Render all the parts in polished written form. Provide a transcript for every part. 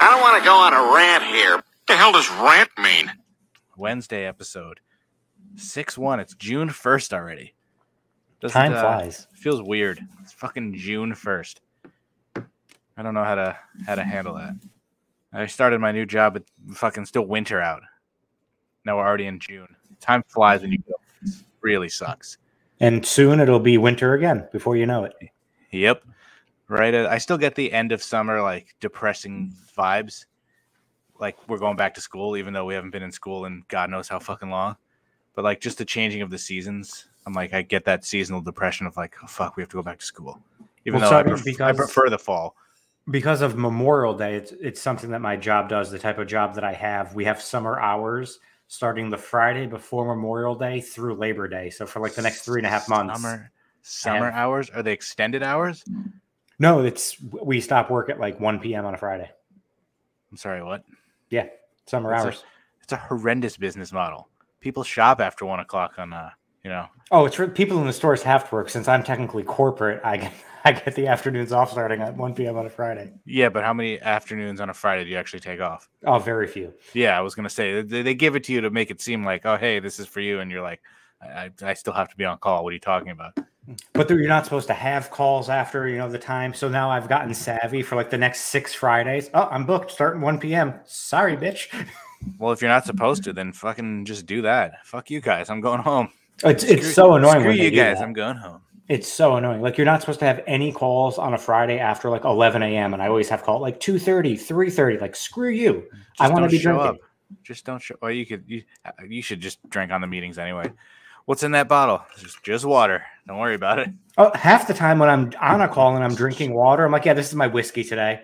I don't want to go on a rant here. What the hell does rant mean? Wednesday episode. 6/1. It's June 1st already. Time flies. Feels weird. It's fucking June 1st. I don't know how to handle that. I started my new job, but fucking still winter out. Now we're already in June. Time flies when you go. It really sucks. And soon it'll be winter again before you know it. Yep. Right. I still get the end of summer, like, depressing vibes. Like, we're going back to school, even though we haven't been in school in God knows how fucking long. But, like, just the changing of the seasons, I'm like, I get that seasonal depression of, like, oh, fuck, we have to go back to school. Even though I prefer the fall. Because of Memorial Day, it's something that my job does, the type of job that I have. We have summer hours starting the Friday before Memorial Day through Labor Day. So for, like, the next 3.5 months. Summer hours? Are they extended hours? No, we stop work at like 1 p.m. on a Friday. I'm sorry, what? Yeah, summer hours. It's a horrendous business model. People shop after 1 o'clock on, Oh, it's for people in the stores have to work. Since I'm technically corporate, I get the afternoons off starting at 1 p.m. on a Friday. Yeah, but how many afternoons on a Friday do you actually take off? Oh, very few. Yeah, I was going to say, they give it to you to make it seem like, oh, hey, this is for you. And you're like, I still have to be on call. What are you talking about? But you're not supposed to have calls after, the time. So now I've gotten savvy for like the next 6 Fridays. Oh, I'm booked starting 1 p.m. Sorry, bitch. Well, if you're not supposed to, then fucking just do that. Fuck you guys. I'm going home. It's so annoying. Screw you guys. I'm going home. It's so annoying. Like, you're not supposed to have any calls on a Friday after like 11 a.m. And I always have call like 2:30, 3:30. Like, screw you. I want to be drinking. Up. Just don't show. Well, you should just drink on the meetings anyway. What's in that bottle? Just water. Don't worry about it. Oh, half the time when I'm on a call and I'm drinking water, I'm like, yeah, this is my whiskey today.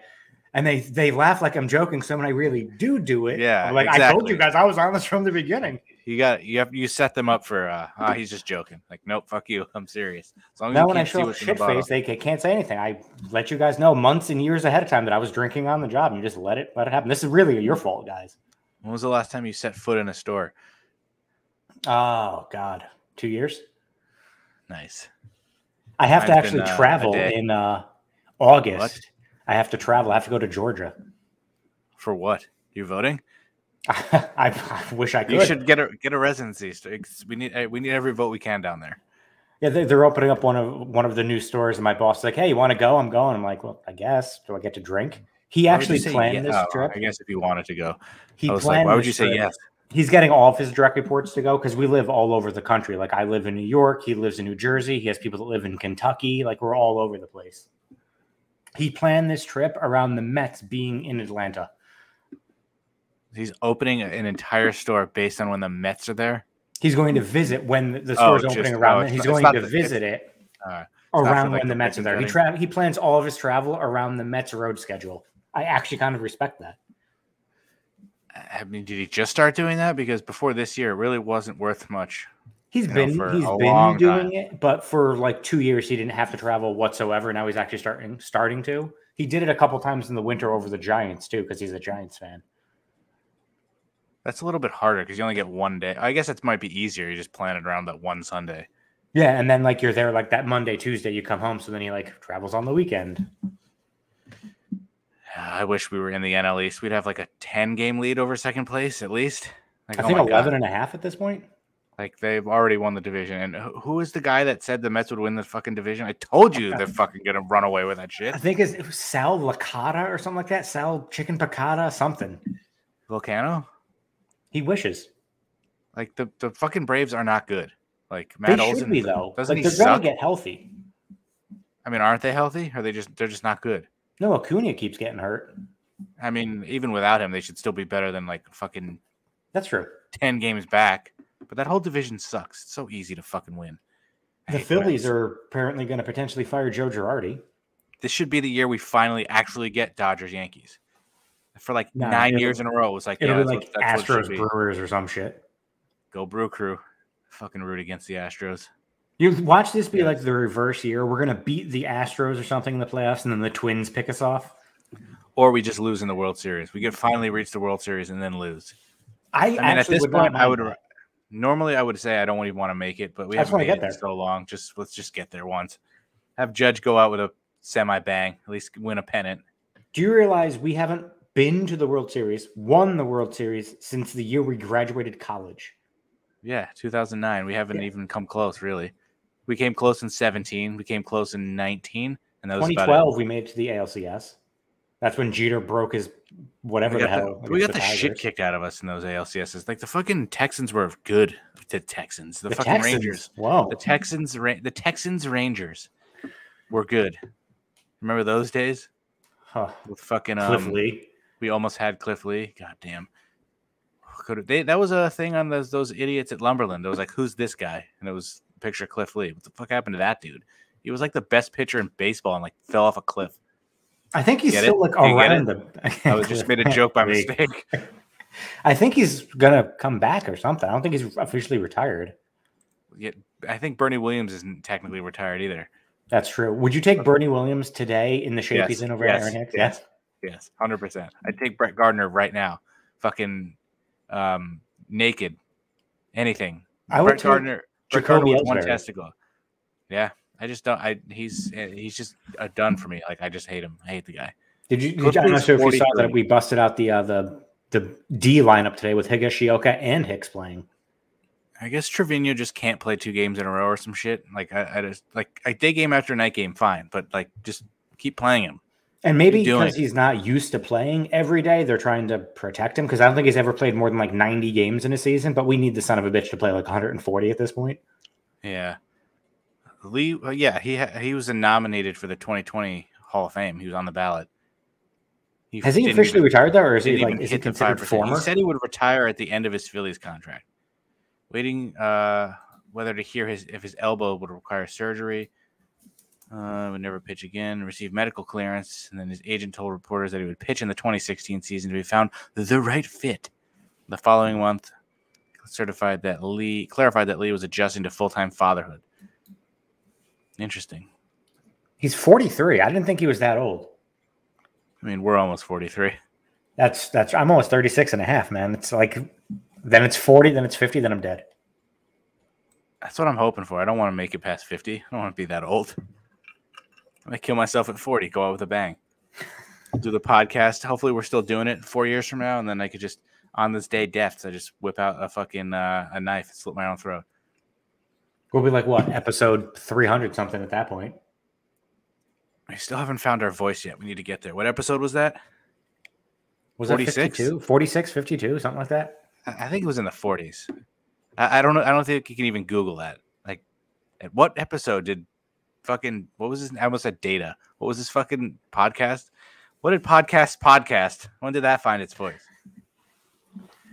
And they laugh like I'm joking. So when I really do it, yeah, I'm like, exactly. I told you guys I was honest from the beginning. You set them up for he's just joking. Like, nope, fuck you. I'm serious. As long as now when I show up shit face, they can't say anything. I let you guys know months and years ahead of time that I was drinking on the job, and you just let it happen. This is really your fault, guys. When was the last time you set foot in a store? Oh, God. 2 years? Nice. I have to actually travel in August. What? I have to travel. I have to go to Georgia. For what? You voting? I wish I could. You should get a residency. We need every vote we can down there. Yeah, they're opening up one of the new stores, and my boss is like, "Hey, you want to go?" I'm going. I'm like, "Well, I guess. Do I get to drink?" He actually planned this trip. I guess if you wanted to go, why would you say yes? He's getting all of his direct reports to go because we live all over the country. Like, I live in New York. He lives in New Jersey. He has people that live in Kentucky. Like, we're all over the place. He planned this trip around the Mets being in Atlanta. He's opening an entire store based on when the Mets are there? He's going to visit when the store's opening around. He's going to visit it around when the Mets are there. He plans all of his travel around the Mets road schedule. I actually kind of respect that. I mean, did he just start doing that? Because before this year, it really wasn't worth much. He's been doing it, but for like 2 years, he didn't have to travel whatsoever. Now he's actually starting to. He did it a couple times in the winter over the Giants too, because he's a Giants fan. That's a little bit harder because you only get 1 day. I guess it might be easier. You just plan it around that one Sunday. Yeah, and then like you're there like that Monday, Tuesday, you come home. So then he like travels on the weekend. I wish we were in the NL East. We'd have like a 10-game lead over second place at least. Like, I think 11.5 at this point. Like, they've already won the division. And who is the guy that said the Mets would win the fucking division? I told you they're fucking going to run away with that shit. I think it was Sal Licata or something like that. Sal Chicken Picata, something. Volcano? He wishes. Like, the fucking Braves are not good. Like, Matt Olson. They should be, though. Doesn't like, he they're going to get healthy. I mean, aren't they healthy? Or they're just not good? No, Acuna keeps getting hurt. I mean, even without him, they should still be better than like fucking. That's true. 10 games back, but that whole division sucks. It's so easy to fucking win. The Phillies are apparently going to potentially fire Joe Girardi. This should be the year we finally actually get Dodgers Yankees. For like 9 years in a row, it was like it'll be like Astros Brewers or some shit. Go Brew Crew, fucking root against the Astros. You watch this be like the reverse year. We're going to beat the Astros or something in the playoffs, and then the Twins pick us off. Or we just lose in the World Series. We could finally reach the World Series and then lose. I mean, at this point, I would normally say I don't even want to make it, but we haven't made it in so long. Let's just get there once. Have Judge go out with a semi bang, at least win a pennant. Do you realize we haven't been to the World Series, won the World Series since the year we graduated college. Yeah, 2009. We haven't even come close, really. We came close in 17. We came close in 19. And that was 2012, we made it to the ALCS. That's when Jeter broke his whatever the hell. We got the shit kicked out of us in those ALCSs. Like the fucking Texans were good. The Texans, the fucking Texans. Rangers. Whoa. The Texans Rangers were good. Remember those days? Huh. With fucking Cliff Lee. We almost had Cliff Lee. God damn. That was a thing on those idiots at Lumberland. It was like, who's this guy? And it was a picture of Cliff Lee. What the fuck happened to that dude? He was like the best pitcher in baseball and like fell off a cliff. I think he's still like around the. I just made a joke by mistake. I think he's gonna come back or something. I don't think he's officially retired. Yeah, I think Bernie Williams isn't technically retired either. That's true. Would you take Bernie Williams today in the shape he's in over at Aaron Hicks? Yes, 100%. I'd take Brett Gardner right now. Fucking naked, anything. Brett Gardner was one testicle. Yeah. I just don't. He's just a done for me. Like I just hate him. I hate the guy. I'm not sure if you saw that we busted out the D lineup today with Higashioka and Hicks playing. I guess Trevino just can't play 2 games in a row or some shit. Like I just like day game after night game, fine, but like just keep playing him. And maybe because he's not used to playing every day, they're trying to protect him. Because I don't think he's ever played more than like 90 games in a season. But we need the son of a bitch to play like 140 at this point. Yeah. Lee, he was nominated for the 2020 Hall of Fame. He was on the ballot. Has he officially retired though, or is he considered former? He said he would retire at the end of his Phillies contract. Waiting whether to hear if his elbow would require surgery. Would never pitch again. Received medical clearance, and then his agent told reporters that he would pitch in the 2016 season to be found the right fit. The following month, clarified that Lee was adjusting to full-time fatherhood. Interesting. He's 43. I didn't think he was that old. I mean, we're almost 43. That's I'm almost 36 and a half, man. It's like then it's 40, then it's 50, then I'm dead. That's what I'm hoping for. I don't want to make it past 50. I don't want to be that old. I might kill myself at 40, go out with a bang. I'll do the podcast. Hopefully we're still doing it 4 years from now, and then I could just, on this day deaths, I just whip out a fucking a knife and slit my own throat. We'll be like, what, episode 300 something at that point. We still haven't found our voice yet. We need to get there. What episode was that? Was 46? That 52? 46, 52, something like that? I think it was in the 40s. I don't know. I don't think you can even Google that. Like, at what episode did fucking, what was this? I almost said Data. What was this fucking podcast? What did podcast? When did that find its voice?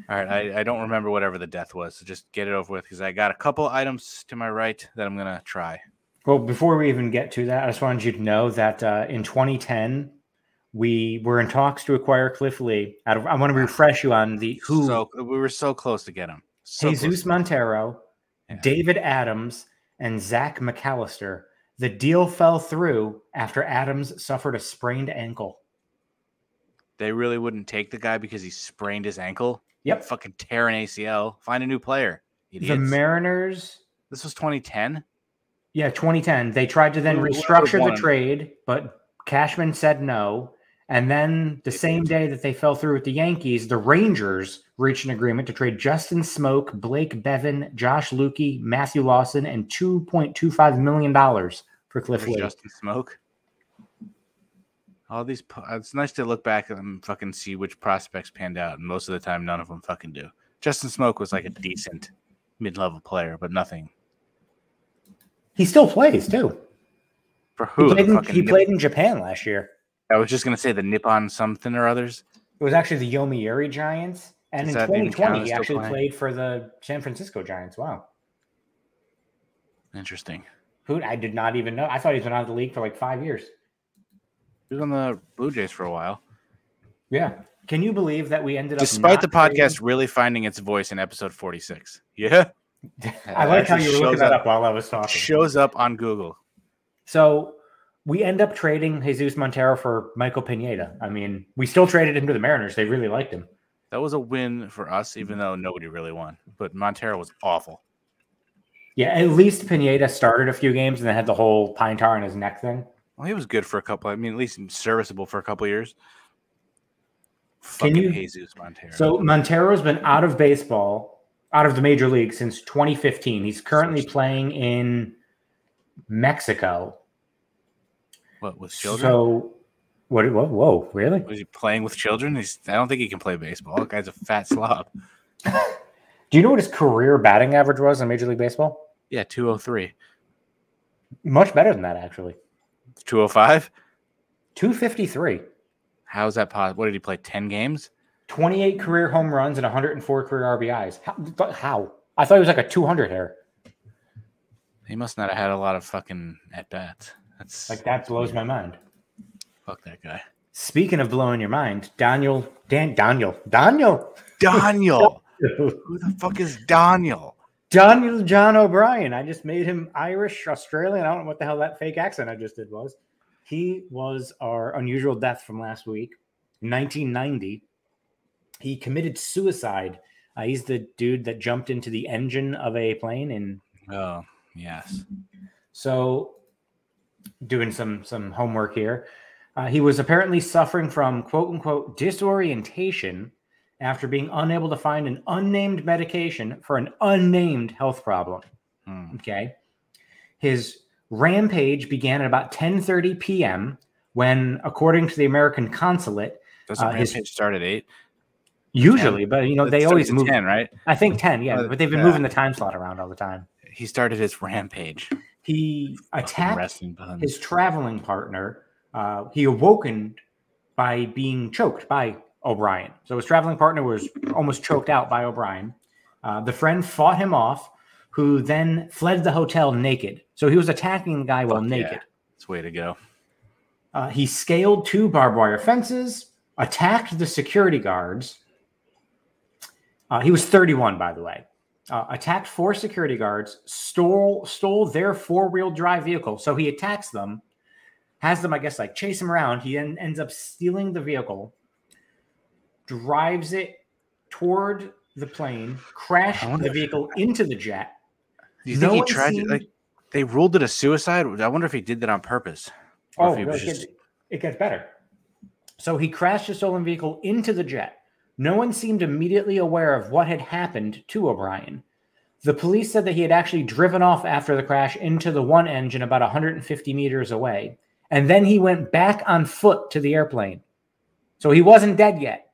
All right, I don't remember whatever the death was, so just get it over with because I got a couple items to my right that I'm going to try. Well, before we even get to that, I just wanted you to know that in 2010, we were in talks to acquire Cliff Lee. I want to refresh you on who. So we were so close to get him. Jesus Montero, David Adams, and Zach McAllister. The deal fell through after Adams suffered a sprained ankle. They really wouldn't take the guy because he sprained his ankle? Yep. Fucking tear an ACL. Find a new player. Idiots. The Mariners. This was 2010? Yeah, 2010. They tried to then restructure the trade, but Cashman said no. And then the same day that they fell through with the Yankees, the Rangers reached an agreement to trade Justin Smoke, Blake Bevan, Josh Lukey, Matthew Lawson, and $2.25 million for Cliff Lee. Justin Smoke? All these, it's nice to look back and fucking see which prospects panned out, and most of the time, none of them fucking do. Justin Smoke was like a decent mid-level player, but nothing. He still plays too. For who? He played in Japan last year. I was just gonna say the Nippon something or others. It was actually the Yomiuri Giants, and in 2020 he actually played for the San Francisco Giants. Wow, interesting. Who I did not even know. I thought he's been out of the league for like 5 years. He was on the Blue Jays for a while. Yeah. Can you believe that we ended up despite the podcast really finding its voice in episode 46? Yeah. I like how you were looking that up while I was talking. Shows up on Google. So we end up trading Jesus Montero for Michael Pineda. I mean, we still traded him to the Mariners. They really liked him. That was a win for us, even though nobody really won. But Montero was awful. Yeah, at least Pineda started a few games and then had the whole pine tar in his neck thing. Well, he was good for a couple. I mean, at least serviceable for a couple of years. Fucking Jesus Montero. So Montero's been out of baseball, out of the major league since 2015. He's currently playing in Mexico. What, with children? So, whoa, really? Was he playing with children? I don't think he can play baseball. That guy's a fat slob. Do you know what his career batting average was in Major League Baseball? Yeah, 203. Much better than that, actually. 205? 253. How is that possible? What did he play? 10 games? 28 career home runs and 104 career RBIs. How? I thought he was like a 200 hitter. He must not have had a lot of fucking at-bats. That blows my mind. Fuck that guy. Speaking of blowing your mind, Daniel. Daniel! Who the fuck is Daniel? Daniel John O'Brien. I just made him Irish, Australian. I don't know what the hell that fake accent I just did was. He was our unusual death from last week, 1990. He committed suicide. He's the dude that jumped into the engine of a plane. Oh, yes. So, doing some homework here. He was apparently suffering from, quote unquote, disorientation after being unable to find an unnamed medication for an unnamed health problem. Okay. His rampage began at about 10:30 p.m. when, according to the American consulate, does the rampage start at 8? Usually, 10. But they always move 10, right? I think 10, yeah. But they've been moving the time slot around all the time. He started his rampage. He attacked his traveling partner. He awoken by being choked by O'Brien. So his traveling partner was almost choked out by O'Brien. The friend fought him off, who then fled the hotel naked. So he was attacking the guy while naked. That's way to go. He scaled 2 barbed wire fences, attacked the security guards. He was 31, by the way. Attacked 4 security guards, stole their 4-wheel drive vehicle. So he attacks them, has them, I guess, chase him around. He then ends up stealing the vehicle, drives it toward the plane, crashed the vehicle into the jet. Do you think he tried to, they ruled it a suicide? I wonder if he did that on purpose. It gets better. So he crashed a stolen vehicle into the jet. No one seemed immediately aware of what had happened to O'Brien. The police said that he had actually driven off after the crash into the one engine about 150 meters away. And then he went back on foot to the airplane. So he wasn't dead yet.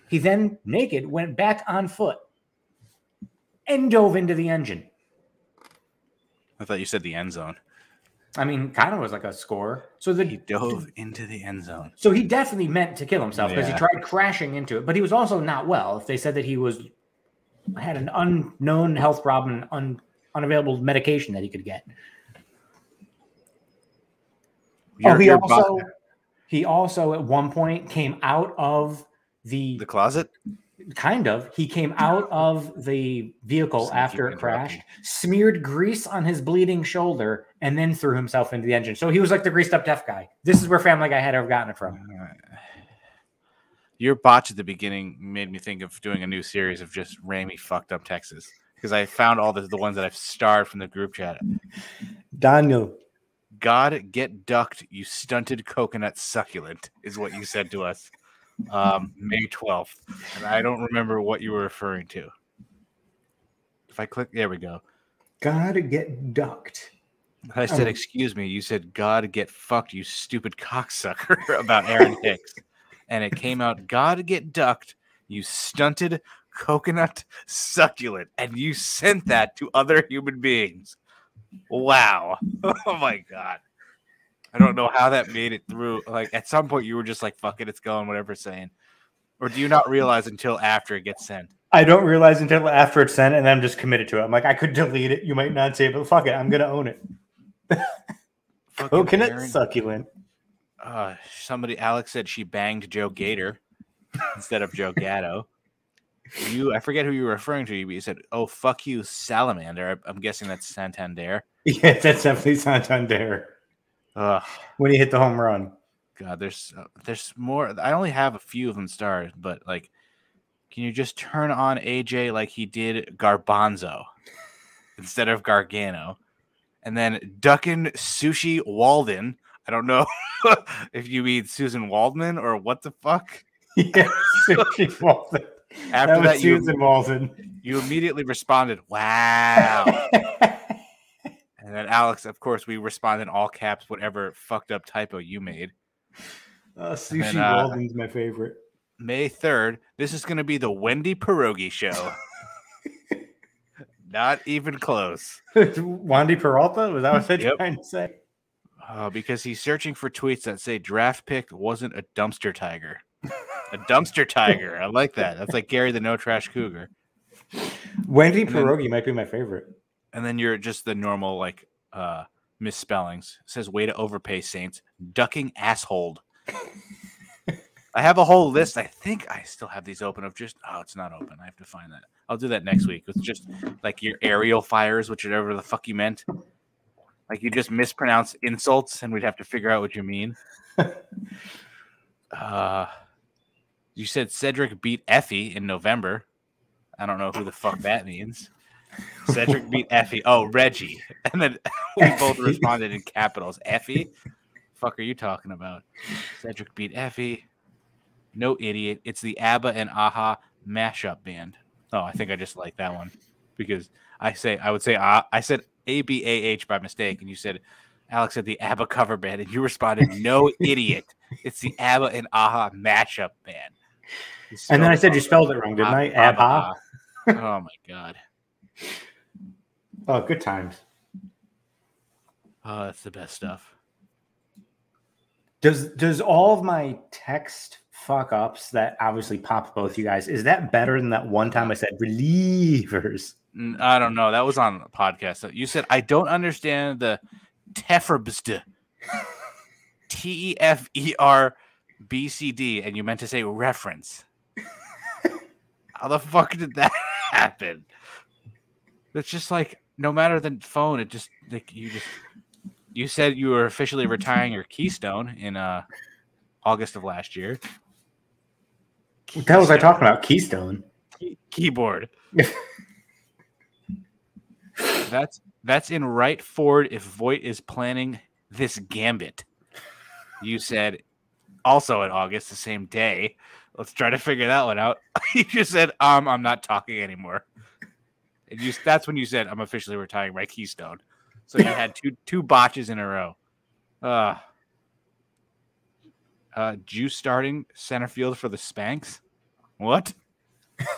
He then, naked, went back on foot and dove into the engine. I thought you said the end zone. I mean, kind of was like a score. So he dove into the end zone. So he definitely meant to kill himself because he tried crashing into it. But he was also not well. If they said that he had an unknown health problem and unavailable medication that he could get. He also at one point came out of the closet. Kind of. He came out of the vehicle after it crashed, smeared grease on his bleeding shoulder, and then threw himself into the engine. So he was like the greased up deaf guy. This is where Family Guy had ever gotten it from. Your botch at the beginning made me think of doing a new series of just Ramy fucked up Texas, because I found all the ones that I've starred from the group chat. Daniel. God, get ducked, you stunted coconut succulent, is what you said to us. May 12th, and I don't remember what you were referring to. If I click, there we go. Gotta get ducked. I said, excuse me. You said, God, get fucked, you stupid cocksucker, about Aaron Hicks. And it came out, God, get ducked, you stunted coconut succulent. And you sent that to other human beings. Wow. Oh, my God. I don't know how that made it through. At some point, you were just like, fuck it, it's going, whatever it's saying. Or do you not realize until after it gets sent? I don't realize until after it's sent, and I'm just committed to it. I'm like, I could delete it. You might not say it, but fuck it. I'm going to own it. Coconut Aaron. Succulent. Alex said she banged Joe Gator instead of Joe Gatto. I forget who you were referring to, but you said, oh, fuck you, Salamander. I'm guessing that's Santander. Yeah, that's definitely Santander. When he hit the home run. God, there's more. I only have a few of them starred, but can you just turn on AJ like he did Garbanzo instead of Gargano? And then Duckin' Sushi Walden. I don't know if you mean Susan Waldman or what the fuck. Yeah, sushi Walton. After that, Susan Walton. you immediately responded, "Wow." And then Alex, of course, we responded in all caps, whatever fucked up typo you made. Sushi then, Walton's my favorite. May 3rd, this is going to be the Wendy Pierogi show. Not even close. Wandy Peralta? Was that what they're trying to say? Because he's searching for tweets that say draft pick wasn't a dumpster tiger. A dumpster tiger. I like that. That's like Gary the No Trash Cougar. Wendy Pierogi might be my favorite. And then you're just the normal, like, misspellings. It says, way to overpay, Saints. Ducking asshole. I have a whole list. I think I still have these open of just, it's not open. I have to find that. I'll do that next week. It's just like your aerial fires, whichever the fuck you meant. Like you just mispronounce insults and we'd have to figure out what you mean. You said Cedric beat Effie in November. I don't know who the fuck that means. Cedric beat Effie. Oh, Reggie. And then we both responded in capitals. Effie? Fuck are you talking about? Cedric beat Effie. No idiot. It's the ABBA and AHA mashup band. Oh, I think I just like that one because I said ABAH by mistake, and you said Alex said the ABBA cover band, and you responded, "No idiot. It's the ABBA and AHA mashup band." And then I said you spelled it wrong, didn't I? ABBA. Oh my god. Oh, good times. Oh, that's the best stuff. Does all of my text fuck ups that obviously popped both you guys, is that better than that one time I said relievers? I don't know. That was on a podcast. You said, I don't understand the Teferbst. TEFERBCD, and you meant to say reference. How the fuck did that happen? It's just like, no matter the phone, it just, like, you said you were officially retiring your Keystone in August of last year. What the hell was I talking about? Keystone? Keyboard. That's in right forward if Voight is planning this gambit. You said also in August, the same day. Let's try to figure that one out. You just said, I'm not talking anymore. And that's when you said, I'm officially retiring my Keystone. So you had two botches in a row. Juice starting center field for the Spanx. What?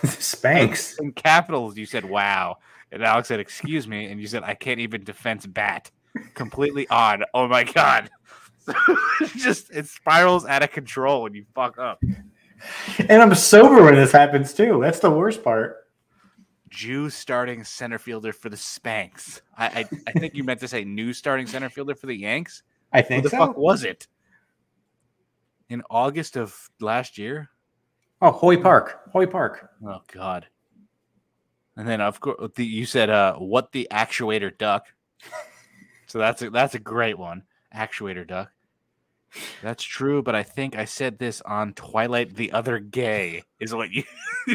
Spanx. In capitals, you said, wow. And Alex said, excuse me. And you said, I can't even defense bat. Completely odd. Oh, my God. It spirals out of control when you fuck up. And I'm sober when this happens, too. That's the worst part. Juice starting center fielder for the Spanx. I think you meant to say new starting center fielder for the Yanks. I think Who the fuck was it? In August of last year? Oh, Hoy Park. Oh, God. And then, of course, you said, what the actuator duck. So that's a great one. Actuator duck. That's true, but I think I said this on Twilight the Other Gay, is what you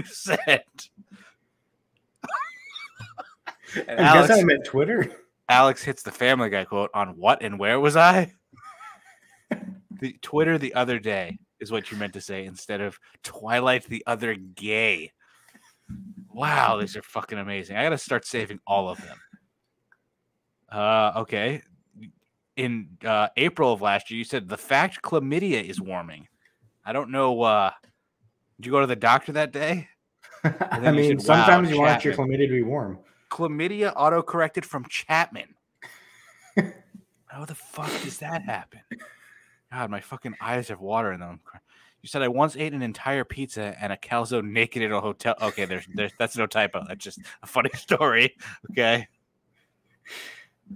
said. And I guess I meant Twitter. Alex hits the Family Guy quote on what and where was I? The Twitter the other day is what you meant to say instead of Twilight the Other Gay. Wow, these are fucking amazing. I got to start saving all of them. Okay. In April of last year, you said the fact chlamydia is warming. I don't know. Did you go to the doctor that day? I mean, sometimes you want your chlamydia to be warm. Chlamydia autocorrected from Chapman. How the fuck does that happen? God, my fucking eyes have water in them. You said I once ate an entire pizza and a calzone naked in a hotel. Okay, there's that's no typo. That's just a funny story. Okay.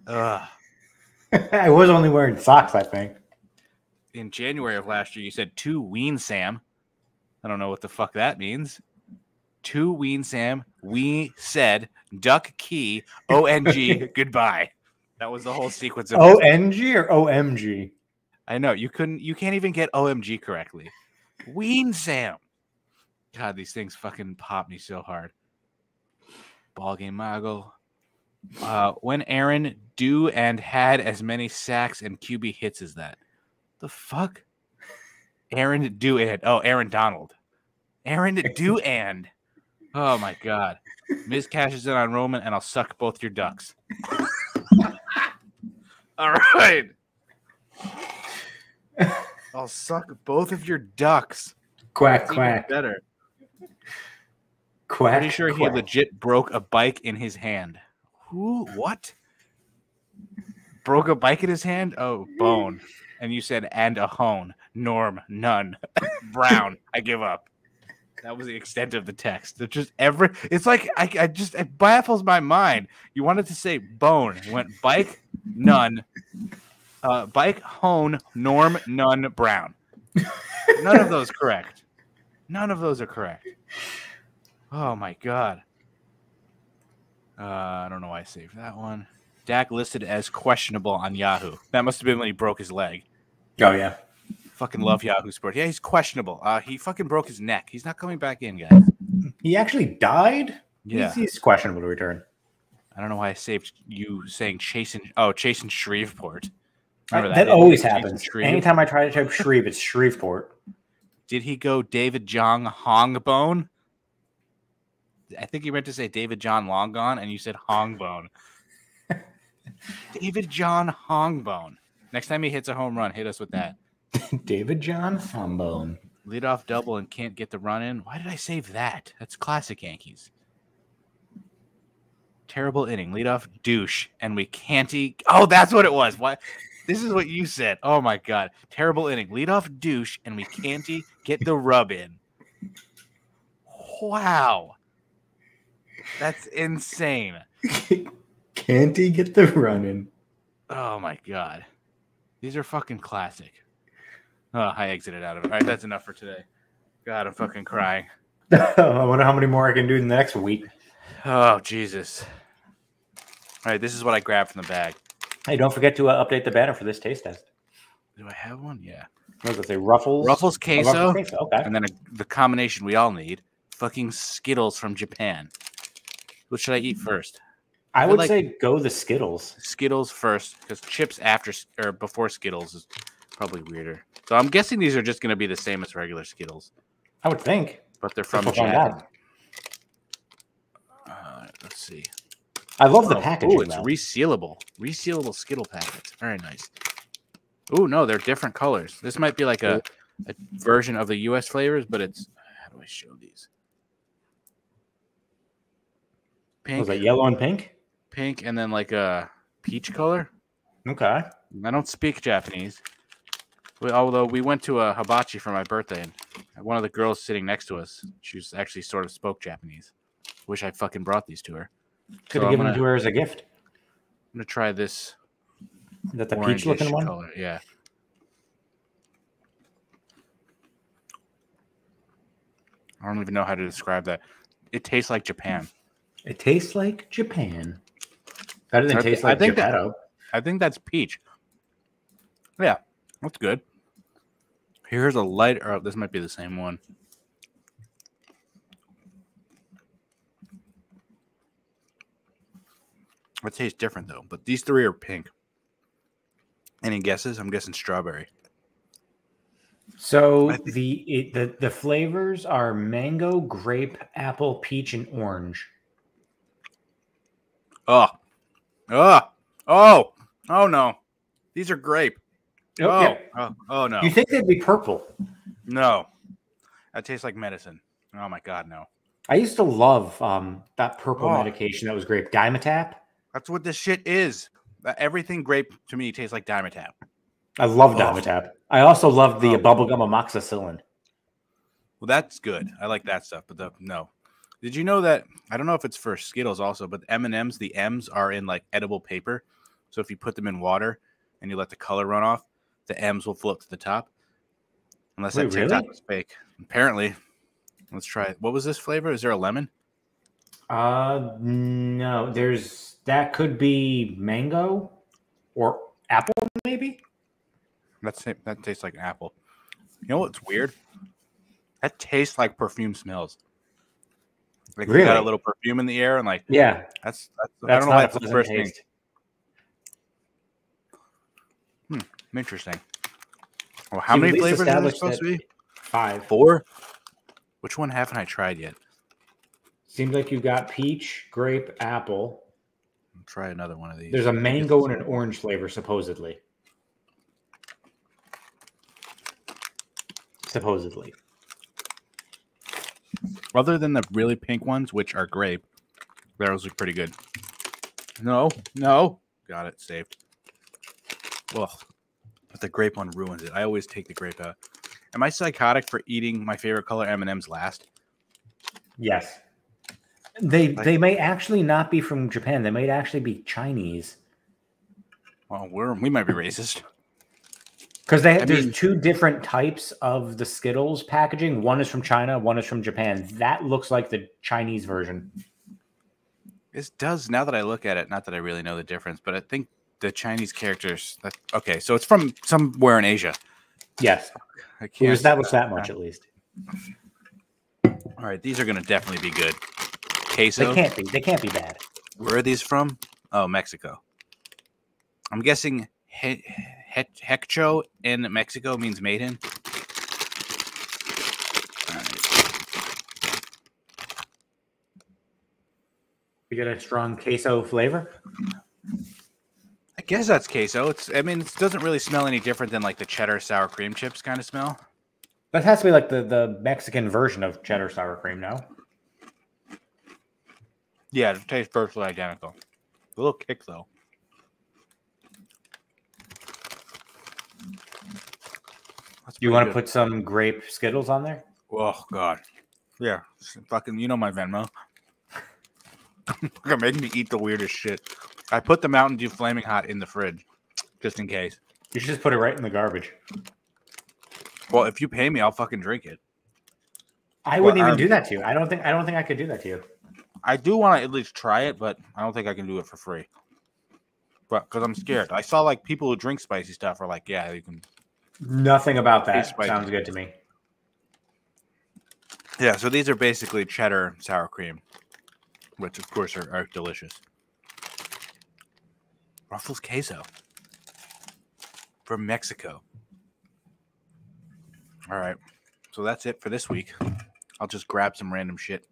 I was only wearing socks, I think. In January of last year, you said 2 Ween Sam. I don't know what the fuck that means. 2 Ween Sam. We said duck key ONG goodbye. That was the whole sequence of ONG or OMG. I know you can't even get OMG correctly. Ween Sam. God, these things fucking pop me so hard. Ball game Mago. When Aaron do and had as many sacks and QB hits as that. The fuck? Aaron do and. Oh, Aaron Donald. Aaron do and. Oh my God. Miz cashes in on Roman, and I'll suck both your ducks. All right. I'll suck both of your ducks. Quack, That's quack. even better. Quack. Pretty sure quack. he legit broke a bike in his hand. Who? What? Broke a bike in his hand? Oh, bone. And you said, and a hone. Norm, none. Brown, I give up. That was the extent of the text. It's like, it baffles my mind. You wanted to say bone. You went bike, none. Bike, hone, norm, none, brown. None of those correct. None of those are correct. Oh my God. I don't know why I saved that one. Dak listed as questionable on Yahoo. That must have been when he broke his leg. Oh, yeah. Fucking love Yahoo Sports. Yeah, he's questionable. He fucking broke his neck. He's not coming back in, guys. He actually died? Yeah. He's questionable to return. I don't know why I saved you saying Chase in Shreveport. Remember That always happens. Shreve? Anytime I try to type Shreve, it's Shreveport. Did he go David John Hongbone? I think you meant to say David John Longgone, and you said Hongbone. David John Hongbone. Next time he hits a home run, hit us with that. David John Hongbone. Lead off double and can't get the run in. Why did I save that? That's classic Yankees. Terrible inning. Lead off douche, and we can't eat. Oh, that's what it was. What? This is what you said. Oh my God. Terrible inning. Lead off douche, and we can't get the rub in. Wow. That's insane. Can't he get the run in? Oh my God. These are fucking classic. Oh, I exited out of it. All right, that's enough for today. God, I'm fucking crying. I wonder how many more I can do in the next week. Oh, Jesus. All right, this is what I grabbed from the bag. Hey, don't forget to update the banner for this taste test. Do I have one? Yeah. What does it say? Ruffles? Ruffles queso. Ruffles queso. Okay. And then the combination we all need. Fucking Skittles from Japan. What should I eat first? I would like say go the Skittles. Skittles first, because chips after or before Skittles is probably weirder. So I'm guessing these are just going to be the same as regular Skittles. I would think. But they're from We'll find Japan. out. Let's see. I love the packaging. Oh, it's resealable. Resealable Skittle packets. Very nice. Oh, no, they're different colors. This might be like a version of the U.S. flavors, but it's... How do I show these? Pink. Was that yellow and pink? Pink, and then like a peach color. Okay. I don't speak Japanese. Although we went to a hibachi for my birthday, and one of the girls sitting next to us, she was actually sort of spoke Japanese. Wish I fucking brought these to her. Could have given them to her as a gift. I'm going to try this. Is that the peach-looking one? Color. Yeah. I don't even know how to describe that. It tastes like Japan. It tastes like Japan. Better than taste like Geppetto. I think that's peach. Yeah, that's good. Here's a light. Oh, this might be the same one. It tastes different though, but these three are pink. Any guesses? I'm guessing strawberry. So the flavors are mango, grape, apple, peach, and orange. Oh no. These are grape. Oh No. You think they'd be purple? No. That tastes like medicine. Oh my God, no. I used to love that purple medication that was grape. Dimetap. That's what this shit is. Everything grape to me tastes like Dimetap. I love Dimetap. I also love the bubblegum amoxicillin. Well, that's good. I like that stuff, but no. Did you know that? I don't know if it's for Skittles also, but M&Ms, the M's are in like edible paper. So if you put them in water and you let the color run off, the M's will float to the top. Unless that TikTok was fake. Apparently. Let's try it. What was this flavor? Is there a lemon? No. That could be mango or apple, maybe. That tastes like apple. You know what's weird? That tastes like perfume smells. Like you got a little perfume in the air, and like that's I don't know why that's the first thing. Interesting. Well, how You've many at least flavors are there established supposed to that be? 5. 4? Which one haven't I tried yet? Seems like you've got peach, grape, apple. I'll try another one of these. There's a mango and an orange flavor, supposedly. Supposedly. Other than the really pink ones, which are grape, those look pretty good. No. Got it. Saved. Well, but the grape one ruins it. I always take the grape out. Am I psychotic for eating my favorite color M&Ms last? Yes. They may actually not be from Japan. They might actually be Chinese. Well, we might be racist. Because there's 2 different types of the Skittles packaging. One is from China, one is from Japan. That looks like the Chinese version. This does, now that I look at it, not that I really know the difference, but I think the Chinese characters... okay, so it's from somewhere in Asia. Yes. I can't We established that much, at least. All right, these are going to definitely be good. Queso? They can't be bad. Where are these from? Oh, Mexico. I'm guessing Hecho in Mexico means made in. All right. You get a strong queso flavor? I guess that's queso. It doesn't really smell any different than like the cheddar sour cream chips kind of smell. That has to be like the Mexican version of cheddar sour cream, no? Yeah, it tastes virtually identical. A little kick though. You want to put some grape Skittles on there? Oh God, yeah, fucking, you know my Venmo. You're making me eat the weirdest shit. I put the Mountain Dew Flaming Hot in the fridge, just in case. You should just put it right in the garbage. Well, if you pay me, I'll fucking drink it. I wouldn't even do that to you. I don't think I could do that to you. I do want to at least try it, but I don't think I can do it for free. But because I'm scared. I saw like people who drink spicy stuff are like, yeah, you can. Nothing about that Spicy. sounds good to me. Yeah, so these are basically cheddar sour cream, which of course are delicious. Ruffles queso from Mexico. All right, so that's it for this week. I'll just grab some random shit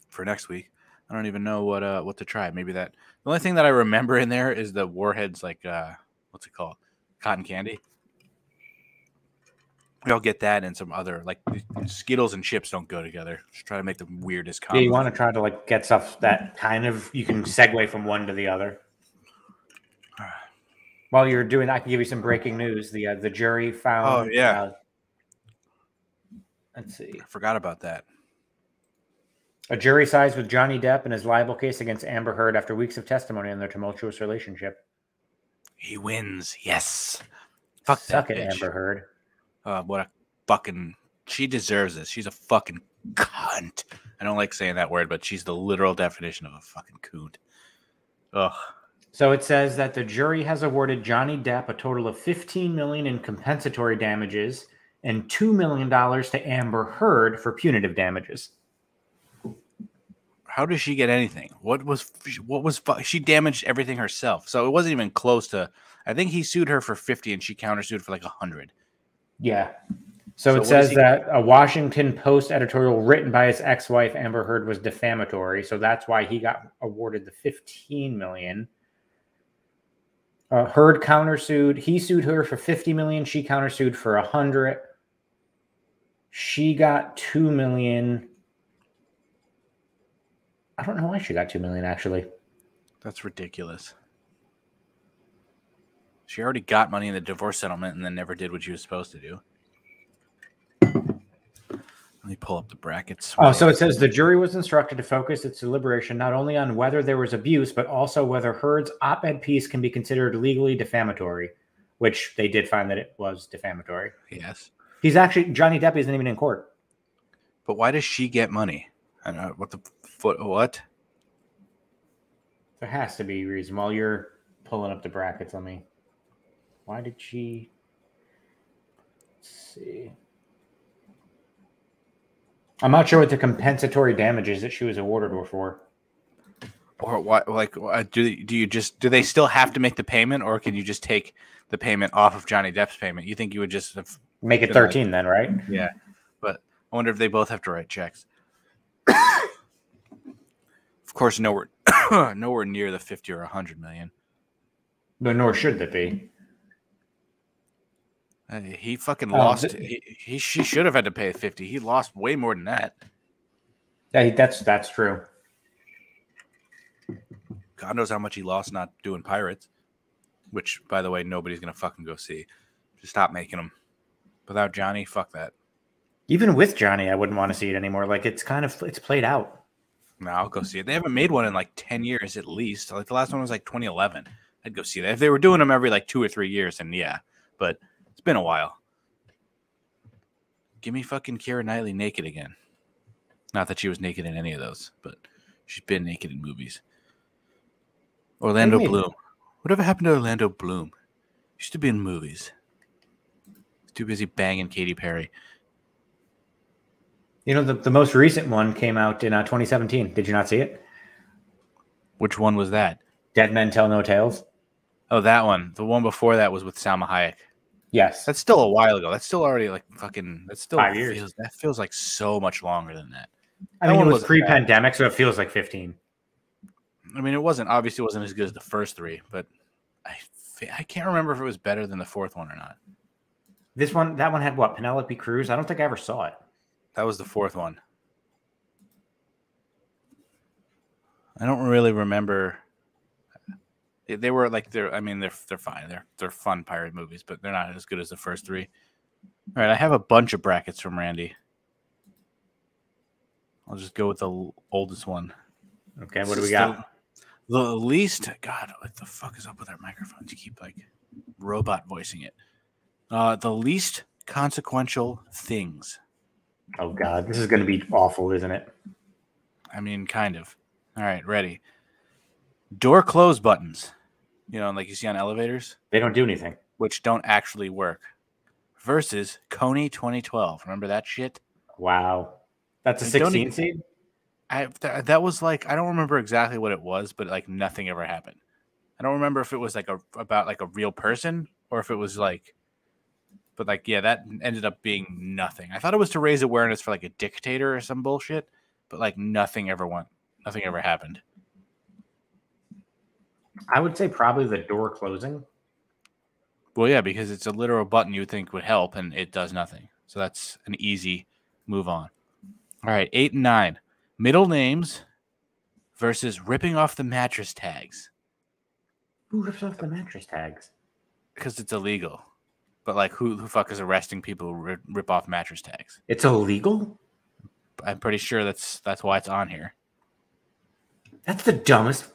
for next week. I don't even know what to try. Maybe that. The only thing that I remember in there is the Warheads, like what's it called, cotton candy. I'll get that and some other, like, Skittles and chips don't go together. Just try to make the weirdest combo. Yeah, you want to try to like get stuff that kind of you can segue from one to the other. While you're doing that, I can give you some breaking news. The jury found. Oh yeah. Let's see. I forgot about that. A jury sides with Johnny Depp in his libel case against Amber Heard after weeks of testimony on their tumultuous relationship. He wins. Yes. Fuck Suck that it, bitch. Amber Heard. What a fucking... She deserves this. She's a fucking cunt. I don't like saying that word, but she's the literal definition of a fucking coot. Ugh. So it says that the jury has awarded Johnny Depp a total of $15 million in compensatory damages and $2 million to Amber Heard for punitive damages. How does she get anything? She damaged everything herself. So it wasn't even close to... I think he sued her for 50 and she countersued for like 100. Yeah. So it says that a Washington Post editorial written by his ex-wife Amber Heard was defamatory. So that's why he got awarded the $15 million. Heard countersued. He sued her for $50 million. She countersued for 100. She got $2 million. I don't know why she got $2 million, actually. That's ridiculous. She already got money in the divorce settlement and then never did what she was supposed to do. Let me pull up the brackets. Oh, so it says the jury was instructed to focus its deliberation not only on whether there was abuse, but also whether Heard's op-ed piece can be considered legally defamatory, which they did find that it was defamatory. Yes. Johnny Depp isn't even in court. But why does she get money? I don't know. What? There has to be a reason. While you're pulling up the brackets, why did she? Let's see. I'm not sure what the compensatory damages that she was awarded were for. Or what? Like, do they still have to make the payment, or can you just take the payment off of Johnny Depp's payment? You think you would just make it 13 then, right? Yeah, but I wonder if they both have to write checks. Of course, nowhere near the 50 or 100 million. No, nor should it be. He fucking lost. She should have had to pay 50. He lost way more than that. Yeah, that's true. God knows how much he lost not doing Pirates, which, by the way, nobody's gonna fucking go see. Just stop making them. Without Johnny, fuck that. Even with Johnny, I wouldn't want to see it anymore. Like it's played out. No, I'll go see it. They haven't made one in like 10 years at least. Like the last one was like 2011. I'd go see that. If they were doing them every like 2 or 3 years, then yeah. But it's been a while. Give me fucking Keira Knightley naked again. Not that she was naked in any of those, but she's been naked in movies. Orlando Bloom. Whatever happened to Orlando Bloom? Used to be in movies. He's too busy banging Katy Perry. You know, the most recent one came out in 2017. Did you not see it? Which one was that? Dead Men Tell No Tales. Oh, that one. The one before that was with Salma Hayek. Yes. That's still a while ago. That's still already like fucking. That's still 5 years. That feels like so much longer than that. I mean, it was pre-pandemic, so it feels like 15. I mean, obviously wasn't as good as the first three, but I can't remember if it was better than the fourth one or not. That one had what? Penelope Cruz? I don't think I ever saw it. That was the fourth one. I don't really remember. They were like they're fine. They're fun pirate movies, but they're not as good as the first three. All right, I have a bunch of brackets from Randy. I'll just go with the oldest one. Okay, what do we got? The least. God, what the fuck is up with our microphones? You keep like robot voicing it. The least consequential things. Oh God, this is going to be awful, isn't it? I mean, kind of. All right, ready. Door close buttons. You know, like you see on elevators. They don't do anything. Which don't actually work. Versus Coney 2012. Remember that shit? Wow. That's a 16 seed? That was like, I don't remember exactly what it was, but like nothing ever happened. I don't remember if it was like about like a real person or if it was like, but like, yeah, that ended up being nothing. I thought it was to raise awareness for like a dictator or some bullshit, but like nothing ever happened. I would say probably the door closing. Well, yeah, because it's a literal button you would think would help, and it does nothing. So that's an easy move on. All right, 8 and 9. Middle names versus ripping off the mattress tags. Who rips off the mattress tags? Because it's illegal. But like, who the fuck is arresting people who rip off mattress tags? It's illegal? I'm pretty sure that's why it's on here. That's the dumbest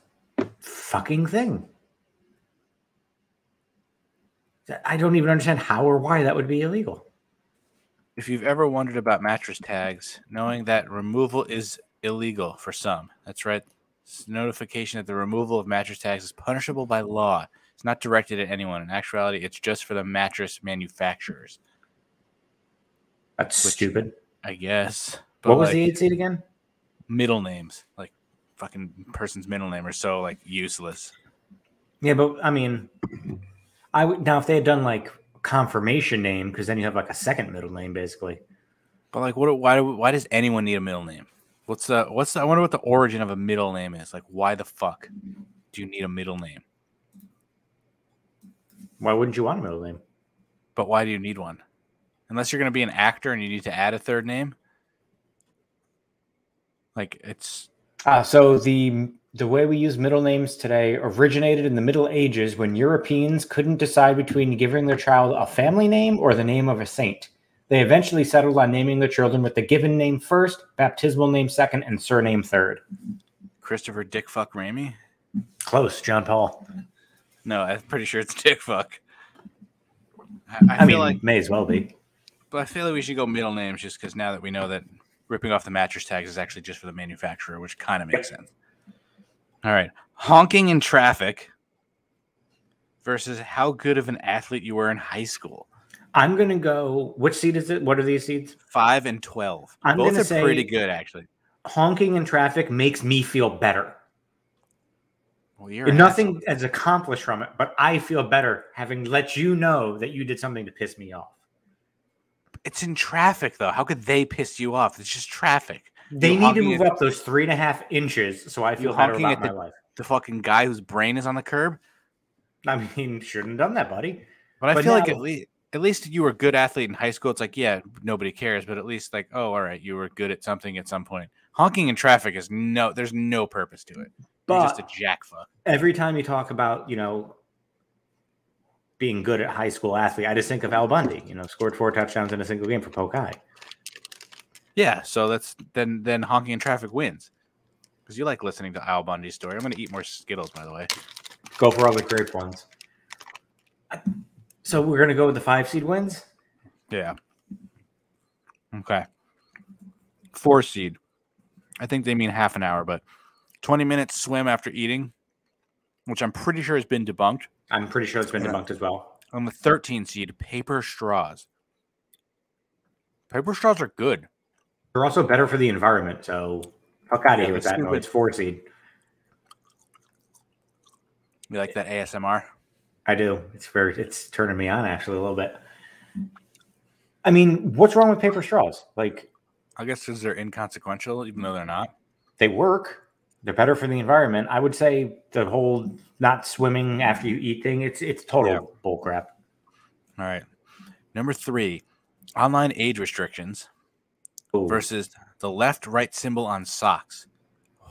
fucking thing. I don't even understand how or why that would be illegal. If you've ever wondered about mattress tags, knowing that removal is illegal for some, that's right. It's notification that the removal of mattress tags is punishable by law. It's not directed at anyone. In actuality, it's just for the mattress manufacturers. That's stupid. I guess. But what was the 8 seed again? Middle names. Like, fucking person's middle name are so, like, useless. Yeah, but, I mean, now if they had done, like, confirmation name, because then you have, like, a second middle name, basically. But, like, why does anyone need a middle name? I wonder what the origin of a middle name is. Like, why the fuck do you need a middle name? Why wouldn't you want a middle name? But why do you need one? Unless you're going to be an actor and you need to add a third name. Like, it's... So the way we use middle names today originated in the Middle Ages when Europeans couldn't decide between giving their child a family name or the name of a saint. They eventually settled on naming their children with the given name first, baptismal name second, and surname third. Christopher Dick Fuck Ramey? Close, John Paul. No, I'm pretty sure it's Dick Fuck. I mean, like, may as well be. But I feel like we should go middle names just because now that we know that ripping off the mattress tags is actually just for the manufacturer, which kind of makes sense. All right. Honking in traffic versus how good of an athlete you were in high school. I'm going to go, which seed is it? What are these seeds? 5 and 12. I'm Both gonna are say pretty good, actually. Honking in traffic makes me feel better. Well, you're And an nothing asshole. is accomplished from it, but I feel better having let you know that you did something to piss me off. It's in traffic, though. How could they piss you off? It's just traffic. They need to move up those 3.5 inches so I feel better about my life. The fucking guy whose brain is on the curb. I mean, shouldn't have done that, buddy. But I feel like at least you were a good athlete in high school. It's like, yeah, nobody cares, but at least like, oh, all right, you were good at something at some point. Honking in traffic is there's no purpose to it. You're just a jackfuck. Every time you talk about, being good at high school athlete, I just think of Al Bundy, scored 4 touchdowns in a single game for Polk High. Yeah, so that's then honking in traffic wins. Because you like listening to Al Bundy's story. I'm going to eat more Skittles, by the way. Go for all the grape ones. So we're going to go with the 5 seed wins? Yeah. Okay. 4 seed. I think they mean half an hour, but 20 minutes swim after eating, which I'm pretty sure has been debunked. I'm pretty sure it's been debunked as well. On the 13 seed, paper straws. Paper straws are good. They're also better for the environment, so fuck out of here with that noise. 4 seed. You like that ASMR? I do. It's turning me on actually a little bit. I mean, what's wrong with paper straws? Like, I guess because they're inconsequential, even though they're not. They work. They're better for the environment. I would say the whole not swimming after you eat thing, it's total bull crap. All right. Number 3, online age restrictions versus the left-right symbol on socks.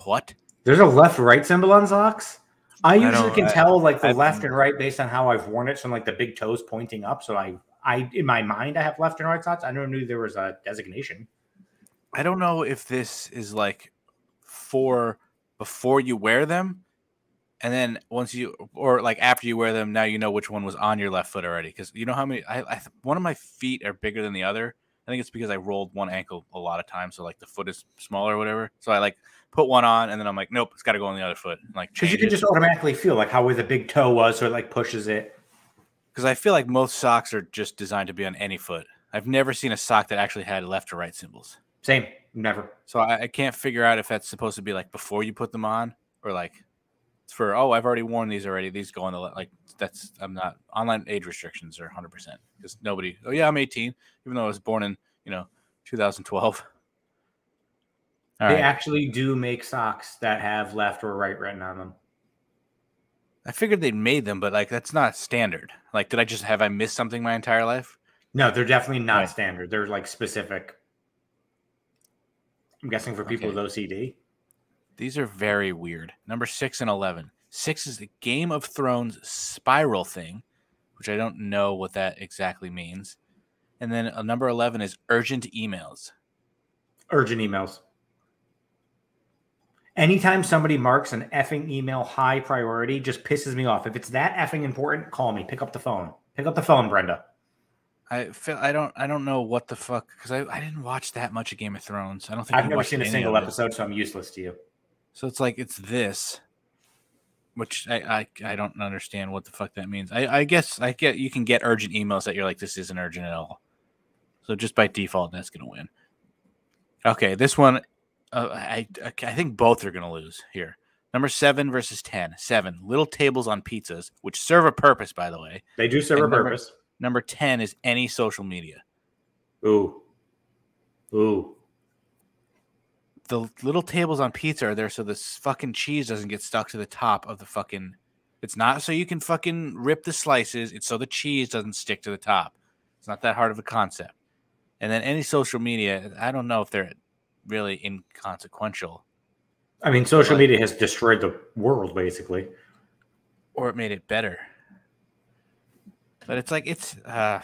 What? There's a left-right symbol on socks? I usually can tell like the left and right based on how I've worn it. So like the big toes pointing up. So I in my mind, I have left and right socks. I never knew there was a designation. I don't know if this is like for before you wear them, and then once you or like after you wear them, now you know which one was on your left foot already. Because you know how many one of my feet are bigger than the other. I think it's because I rolled one ankle a lot of times, so like the foot is smaller or whatever. So I like put one on, and then I'm like, nope, it's got to go on the other foot. Like, because you can just automatically feel like how where the big toe was, so it like pushes it. Because I feel like most socks are just designed to be on any foot. I've never seen a sock that actually had left or right symbols. Same, never. So I can't figure out if that's supposed to be like before you put them on, or like it's for I've already worn these already. These go on the like that's I'm not online age restrictions are 100% because nobody. Oh yeah, I'm 18, even though I was born in 2012. They actually do make socks that have left or right written on them. I figured they'd made them, but like that's not standard. Like, have I missed something my entire life? No, they're definitely not standard. They're like specific. I'm guessing for people with OCD. These are very weird. Number 6 and 11. 6 is the Game of Thrones spiral thing, which I don't know what that exactly means. And then number 11 is urgent emails. Urgent emails. Anytime somebody marks an effing email high priority, just pisses me off. If it's that effing important, call me. Pick up the phone. Pick up the phone, Brenda. I don't know what the fuck because I didn't watch that much of Game of Thrones. I don't think I've never seen a single episode, so I'm useless to you. So it's like it's this, which I don't understand what the fuck that means. I guess you can get urgent emails that you're like this isn't urgent at all. So just by default, that's gonna win. Okay, this one. I think both are going to lose here. Number 7 versus 10. 7, little tables on pizzas, which serve a purpose, by the way. They do serve a purpose. Number 10 is any social media. Ooh. The little tables on pizza are there so this fucking cheese doesn't get stuck to the top of the fucking... It's not so you can fucking rip the slices. It's so the cheese doesn't stick to the top. It's not that hard of a concept. And then any social media, I don't know if they're... really inconsequential. I mean, social media has destroyed the world, basically. Or it made it better. But it's like, I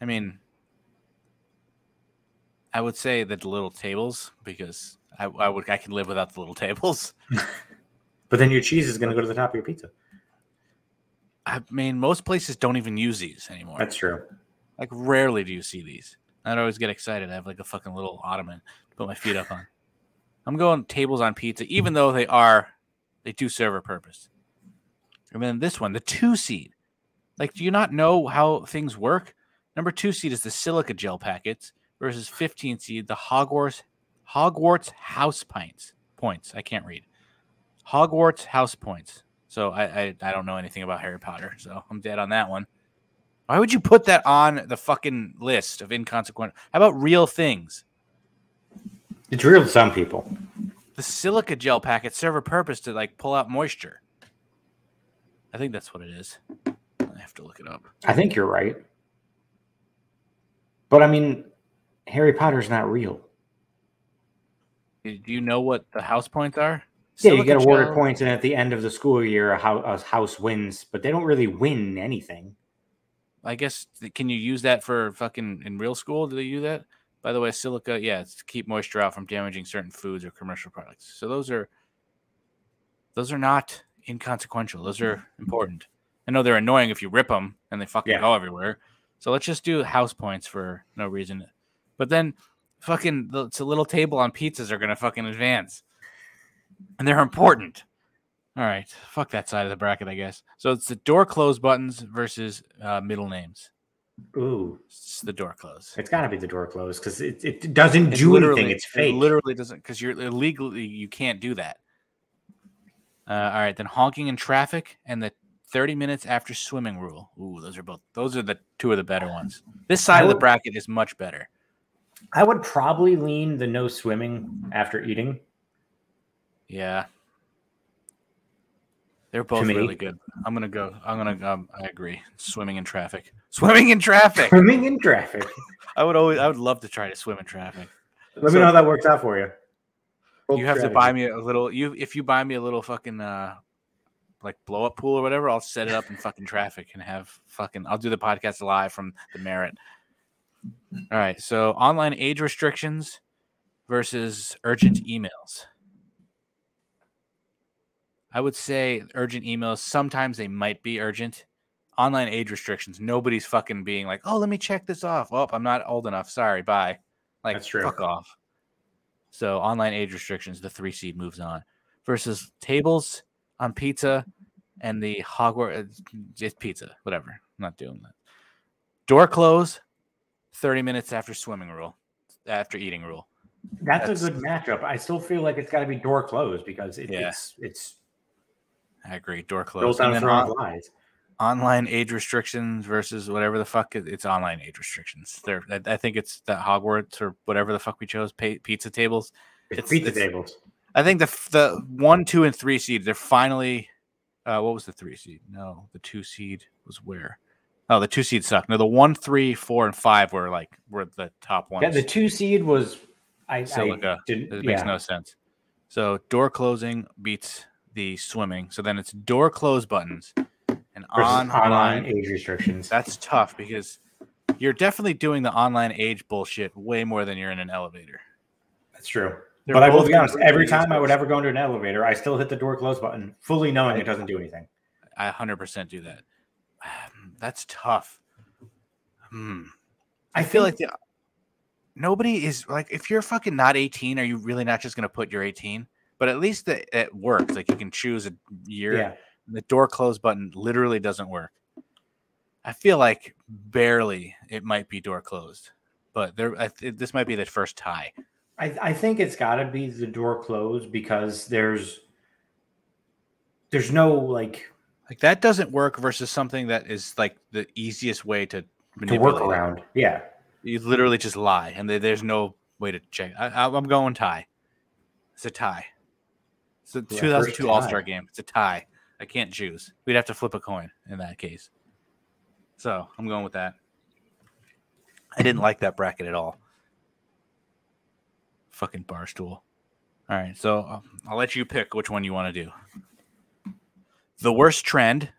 mean, I would say that the little tables, because I can live without the little tables. But then your cheese is going to go to the top of your pizza. I mean, most places don't even use these anymore. That's true. Like, rarely do you see these. I'd always get excited. I have like a fucking little ottoman to put my feet up on. I'm going tables on pizza, even though they do serve a purpose. And then this one, the 2 seed. Like, do you not know how things work? Number 2 seed is the silica gel packets versus 15 seed, the Hogwarts house points. I can't read. Hogwarts house points. So I don't know anything about Harry Potter, so I'm dead on that one. Why would you put that on the fucking list of inconsequential? How about real things? It's real to some people. The silica gel packets serve a purpose to like pull out moisture. I think that's what it is. I have to look it up. I think you're right. But I mean, Harry Potter's not real. Do you know what the house points are? Yeah, you get awarded points, and at the end of the school year, a house wins, but they don't really win anything. I guess, can you use that for fucking in real school? Do they use that? By the way, silica, yeah, it's to keep moisture out from damaging certain foods or commercial products. So those are not inconsequential. Those are important. I know they're annoying if you rip them and they fucking go everywhere. So let's just do house points for no reason. But then fucking it's a little table on pizzas are gonna fucking advance. And they're important. All right. Fuck that side of the bracket, I guess. So it's the door close buttons versus middle names. Ooh. It's the door close. It's got to be the door close because it doesn't do anything. It's fake. It literally doesn't, because you're illegally, you can't do that. All right. Then honking in traffic and the 30 minutes after swimming rule. Ooh, those are the two of the better ones. This side of the bracket is much better. I would probably lean the no swimming after eating. Yeah. They're both really good. I agree. Swimming in traffic. Swimming in traffic. Swimming in traffic. I would love to try to swim in traffic. Let me know how that works out for you. You have to buy me a little. If you buy me a little fucking like blow up pool or whatever, I'll set it up in fucking traffic and have fucking. I'll do the podcast live from the Merit. All right. So online age restrictions versus urgent emails. I would say urgent emails, sometimes they might be urgent. Online age restrictions, nobody's fucking being like, oh, let me check this off. Oh, I'm not old enough. Sorry, bye. Like, that's true. Fuck off. So online age restrictions, the 3 seed moves on. Versus tables on pizza and the Hogwarts, just pizza, whatever. I'm not doing that. Door close, 30 minutes after eating rule. That's a good matchup. I still feel like it's got to be door closed because it's. I agree. Door closed. And then lies. Online age restrictions versus whatever the fuck it's online age restrictions. I think it's the Hogwarts or whatever the fuck we chose. Pizza tables. It's pizza tables. I think the 1, 2, and 3 seed. They're finally. What was the 3 seed? No, the 2 seed was where. Oh, the 2 seed sucked. No, the 1, 3, 4, and 5 were the top ones. Yeah, the 2 seed was. Silica. It makes no sense. So door closing beats the swimming. So then it's door close buttons and online age restrictions. That's tough because you're definitely doing the online age bullshit way more than you're in an elevator. That's true. But I will be honest, every time I would ever go into an elevator, I still hit the door close button, fully knowing it doesn't do anything. I 100% do that. That's tough. I feel like nobody is like, if you're fucking not 18, are you really not just going to put your 18? But at least it works. Like you can choose a year. Yeah. The door close button literally doesn't work. I feel like barely it might be door closed, but this might be the first tie. I think it's got to be the door closed because there's no like that doesn't work versus something that is like the easiest way to work around. Yeah, you literally just lie, and there's no way to check. I'm going tie. It's a tie. It's a 2002 All-Star game. It's a tie. I can't choose. We'd have to flip a coin in that case. So I'm going with that. I didn't like that bracket at all. Fucking Barstool. All right, so I'll let you pick which one you want to do. The worst trend.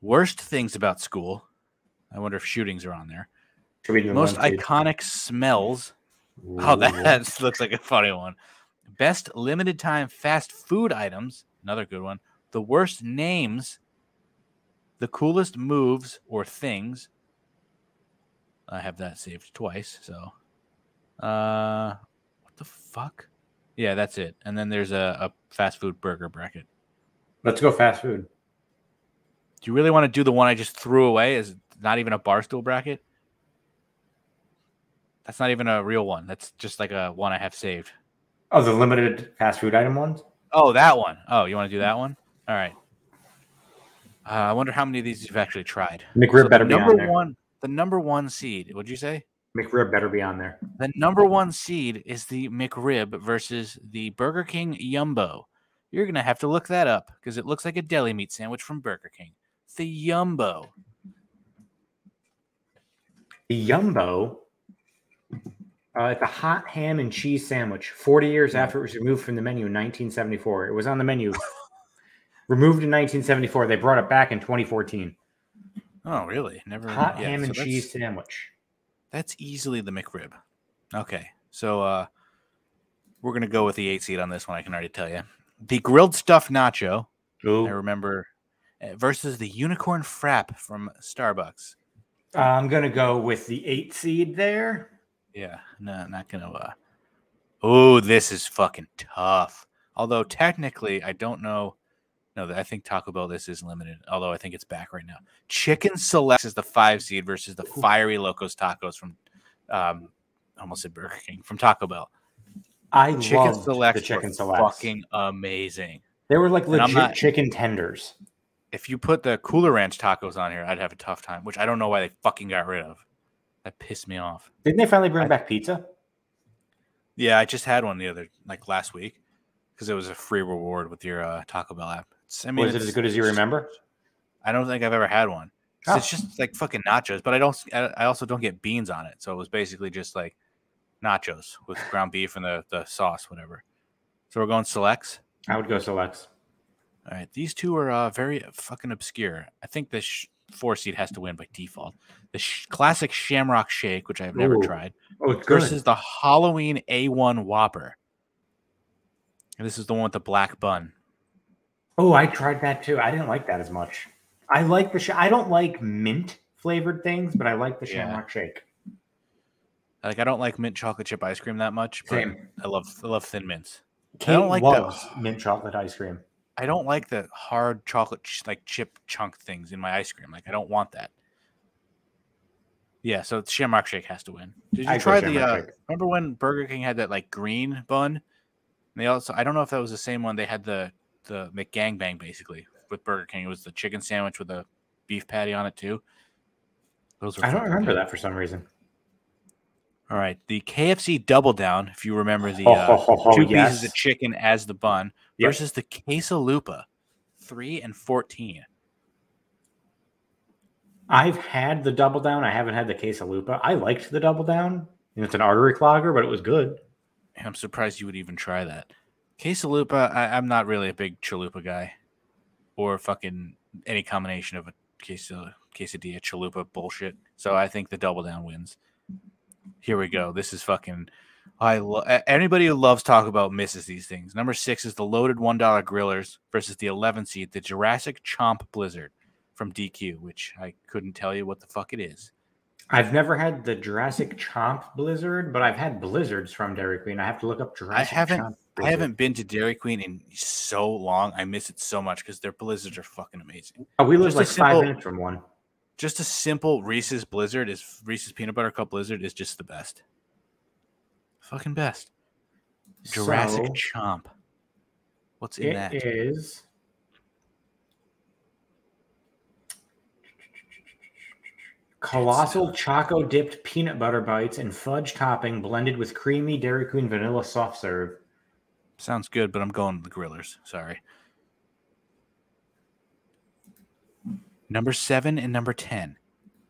Worst things about school. I wonder if shootings are on there. Most iconic smells. Ooh. Oh, that looks like a funny one. Best limited time fast food items. Another good one. The worst names. The coolest moves or things. I have that saved twice. So, what the fuck? Yeah, that's it. And then there's a fast food burger bracket. Let's go fast food. Do you really want to do the one I just threw away? Is not even a Barstool bracket? That's not even a real one. That's just like a one I have saved. Oh, the limited fast food item ones? Oh, that one. Oh, you want to do that one? All right. I wonder how many of these you've actually tried. McRib better be on there. The number one seed. What'd you say? McRib better be on there. The number one seed is the McRib versus the Burger King Yumbo. You're gonna have to look that up because it looks like a deli meat sandwich from Burger King. The Yumbo. The Yumbo. It's a hot ham and cheese sandwich. 40 years after it was removed from the menu in 1974. It was on the menu. Removed in 1974. They brought it back in 2014. Oh, really? Never. Hot ham and cheese sandwich. That's easily the McRib. Okay, so we're gonna go with the 8 seed on this one. I can already tell you. The grilled stuffed nacho. Ooh. I remember versus the unicorn frap from Starbucks. I'm gonna go with the 8 seed there. Yeah, no, not gonna. Oh, this is fucking tough. Although technically, I don't know. No, I think Taco Bell this is limited. Although I think it's back right now. Chicken Select is the 5 seed versus the Fiery Locos Tacos from, almost said Burger King from Taco Bell. Chicken Select. The Chicken Select. Fucking amazing. They were like legit chicken tenders. If you put the Cooler Ranch tacos on here, I'd have a tough time. Which I don't know why they fucking got rid of. That pissed me off. Didn't they finally bring back pizza? Yeah, I just had one last week because it was a free reward with your Taco Bell app. Was it as good as you remember? I don't think I've ever had one. Oh. It's just like fucking nachos, but I also don't get beans on it. So it was basically just like nachos with ground beef and the sauce, whatever. So we're going selects. I would go selects. All right, these two are very fucking obscure. I think the 4 seed has to win by default. The classic Shamrock Shake, which I've never tried, versus the Halloween A1 Whopper. And this is the one with the black bun. Oh, I tried that too. I didn't like that as much. I like I don't like mint flavored things, but I like the Shamrock Shake. I don't like mint chocolate chip ice cream that much. But Same. I love thin mints. Kate loves mint chocolate ice cream. I don't like the hard chocolate chip chunk things in my ice cream. I don't want that. Yeah, so Shamrock Shake has to win. Did you try the? Remember when Burger King had that green bun? And they also, I don't know if that was the same one. They had the McGangbang basically with Burger King. It was the chicken sandwich with a beef patty on it too. Those were. I don't remember that for some reason. All right, the KFC Double Down. If you remember the 2 pieces of chicken as the bun versus the Quesalupa, 3 and 14. I've had the Double Down. I haven't had the Quesalupa. I liked the Double Down. It's an artery clogger, but it was good. I'm surprised you would even try that. Quesalupa, I'm not really a big chalupa guy, or fucking any combination of a quesadilla, chalupa bullshit. So I think the Double Down wins. Here we go. This is fucking. Anybody who loves Taco Bell misses these things. Number 6 is the loaded $1 grillers versus the 11 seed, the Jurassic Chomp Blizzard from DQ, which I couldn't tell you what the fuck it is. I've never had the Jurassic Chomp Blizzard, but I've had blizzards from Dairy Queen. I have to look up Jurassic Chomp Blizzard. I haven't been to Dairy Queen in so long. I miss it so much because their blizzards are fucking amazing. Oh, we live 5 minutes from one. Just a simple Reese's Blizzard Reese's Peanut Butter Cup Blizzard is just the best. Fucking best. Jurassic Chomp. What's in that? It is colossal choco dipped peanut butter bites and fudge topping blended with creamy Dairy Queen vanilla soft serve. Sounds good, but I'm going with the grillers. Sorry. Number 7 and number 10.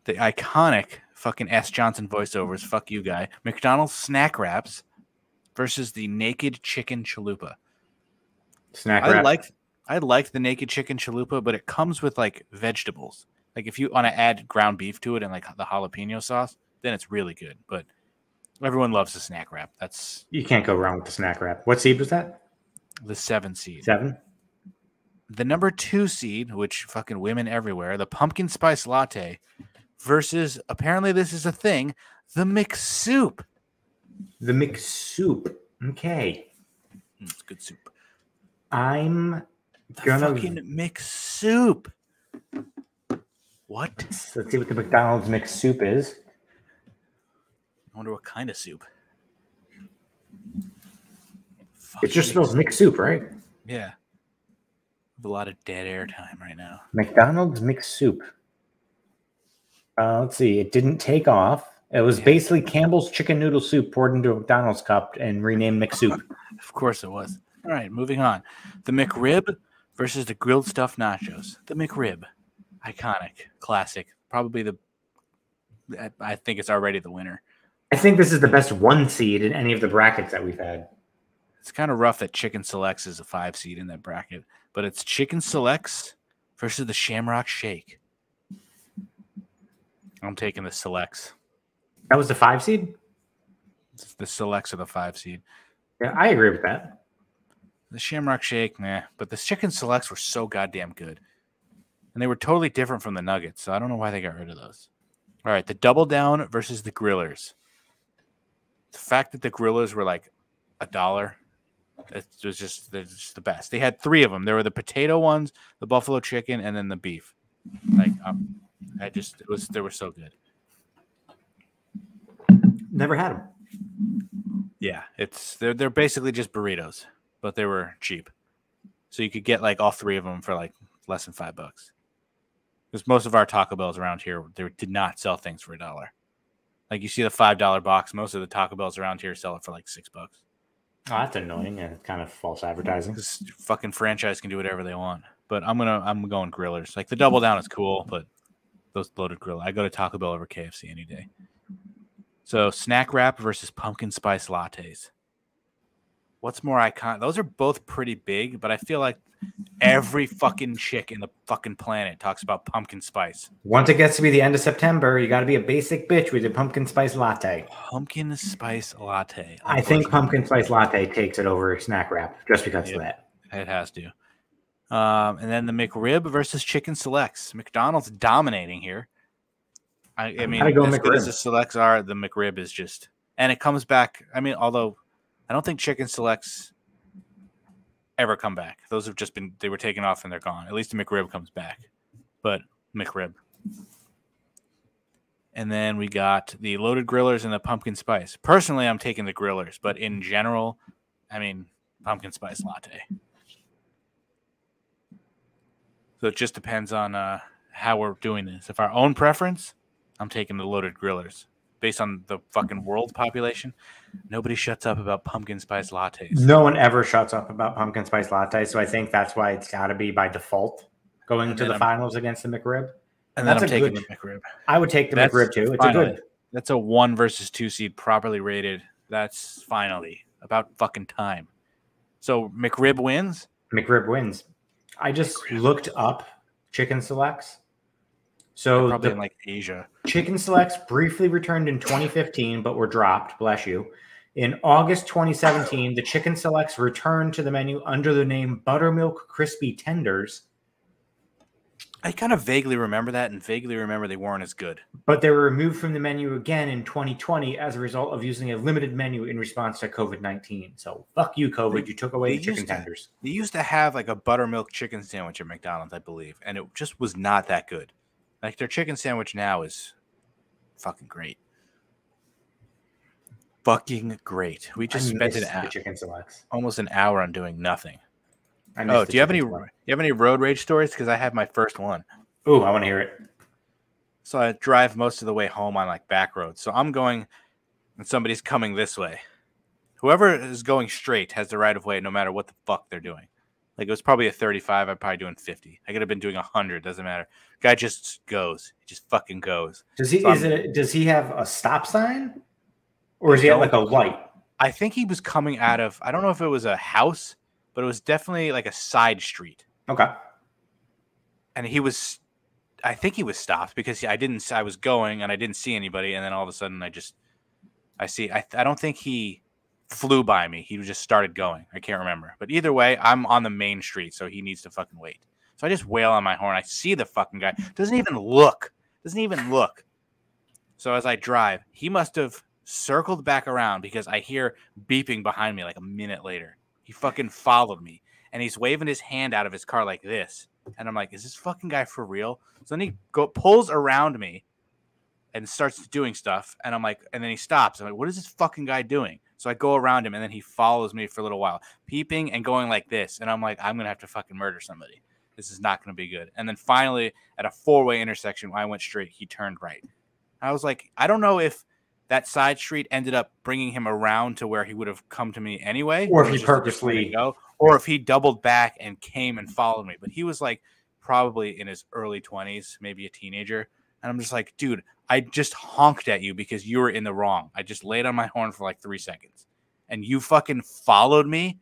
The iconic fucking S. Johnson voiceovers, fuck you guy, McDonald's snack wraps versus the naked chicken chalupa. Snack wrap. I like the naked chicken chalupa, but it comes with vegetables. If you want to add ground beef to it and the jalapeno sauce, then it's really good. But everyone loves the snack wrap. You can't go wrong with the snack wrap. What seed was that? The 7 seed. 7? The number 2 seed, which fucking women everywhere, the pumpkin spice latte versus, apparently this is a thing, the McSoup. The McSoup. Okay. It's good soup. I'm gonna fucking McSoup. What? Let's see what the McDonald's McSoup is. I wonder what kind of soup. It just spells McSoup, right? Yeah. A lot of dead air time right now. McDonald's mixed soup. Let's see. It didn't take off. It was basically Campbell's chicken noodle soup poured into a McDonald's cup and renamed McSoup. Of course it was. All right, moving on. The McRib versus the grilled stuffed nachos. The McRib. Iconic. Classic. Probably I think it's already the winner. I think this is the best 1 seed in any of the brackets that we've had. It's kind of rough that Chicken Selects is a 5 seed in that bracket, but it's Chicken Selects versus the Shamrock Shake. I'm taking the Selects. That was the 5 seed? The Selects are the 5 seed. Yeah, I agree with that. The Shamrock Shake, nah. But the Chicken Selects were so goddamn good. And they were totally different from the Nuggets, so I don't know why they got rid of those. All right, the Double Down versus the Grillers. The fact that the Grillers were like $1, they're just the best. They had 3 of them. There were the potato ones, the buffalo chicken, and then the beef. Like, they were so good. Never had them. Yeah, they're basically just burritos, but they were cheap. So you could get like all 3 of them for like less than $5. Because most of our Taco Bells around here, they did not sell things for $1. Like you see the $5 box, most of the Taco Bells around here sell it for like $6. Oh, that's annoying and kind of false advertising. Because fucking franchise can do whatever they want. But I'm going Grillers. Like the Double Down is cool, but those loaded grill, I go to Taco Bell over KFC any day. So snack wrap versus pumpkin spice lattes. What's more iconic? Those are both pretty big, but I feel like every fucking chick in the fucking planet talks about pumpkin spice. Once it gets to be the end of September, you got to be a basic bitch with your pumpkin spice latte. Pumpkin spice latte. I think pumpkin spice latte takes it over snack wrap just because of that. It has to. And then the McRib versus Chicken Selects. McDonald's dominating here. I mean, as good as the Selects are, the McRib is just, and it comes back. I mean, although I don't think Chicken Selects ever come back. Those have just been, they were taken off and they're gone. At least the McRib comes back, but McRib. And then we got the loaded grillers and the pumpkin spice. Personally, I'm taking the grillers, but in general, I mean, pumpkin spice latte. So it just depends on how we're doing this. If our own preference, I'm taking the loaded grillers. Based on the fucking world population, nobody shuts up about pumpkin spice lattes. No one ever shuts up about pumpkin spice lattes, so I think that's why it's got to be by default going to the finals against the McRib. And then I'm taking the McRib. I would take the McRib too. It's finally, a good. That's a 1 versus 2 seed, properly rated. That's finally about fucking time. So McRib wins. McRib wins. I just looked up Chicken Selects. So probably in like Asia. Chicken Selects briefly returned in 2015, but were dropped. Bless you. In August 2017, the Chicken Selects returned to the menu under the name Buttermilk Crispy Tenders. I kind of vaguely remember that and vaguely remember they weren't as good. But they were removed from the menu again in 2020 as a result of using a limited menu in response to COVID-19. So fuck you, COVID. You took away the chicken tenders. They used to have like a buttermilk chicken sandwich at McDonald's, I believe, and it just was not that good. Like their chicken sandwich now is fucking great. Fucking great. We just spent almost an hour on doing nothing. Oh, do you have any road rage stories? Because I have my first one. Ooh, I want to hear it. So I drive most of the way home on like back roads. So I'm going and somebody's coming this way. Whoever is going straight has the right of way no matter what the fuck they're doing. Like it was probably a 35. I'm probably doing 50. I could have been doing 100. Doesn't matter. Guy just goes. He just fucking goes. Does he? Does he have a stop sign, or is he at like a light? I think he was coming out of. I don't know if it was a house, but it was definitely like a side street. Okay. And he was. I think he was stopped because I was going and I didn't see anybody, and then all of a sudden I see. I don't think he flew by me. He just started going. I can't remember. But either way, I'm on the main street, so he needs to fucking wait. So I just wail on my horn. I see the fucking guy. Doesn't even look. So as I drive, he must have circled back around because I hear beeping behind me like a minute later. He fucking followed me. And he's waving his hand out of his car like this. And I'm like, is this fucking guy for real? So then he pulls around me and starts doing stuff. And I'm like, and then he stops. I'm like, what is this fucking guy doing? So I go around him, and then he follows me for a little while, peeping and going like this. And I'm like, I'm going to have to fucking murder somebody. This is not going to be good. And then finally, at a 4-way intersection, when I went straight, he turned right. I was like, I don't know if that side street ended up bringing him around to where he would have come to me anyway, or if he purposely go, or if he doubled back and came and followed me. But he was like probably in his early 20s, maybe a teenager. And I'm just like, dude, I just honked at you because you were in the wrong. I just laid on my horn for like 3 seconds and you fucking followed me.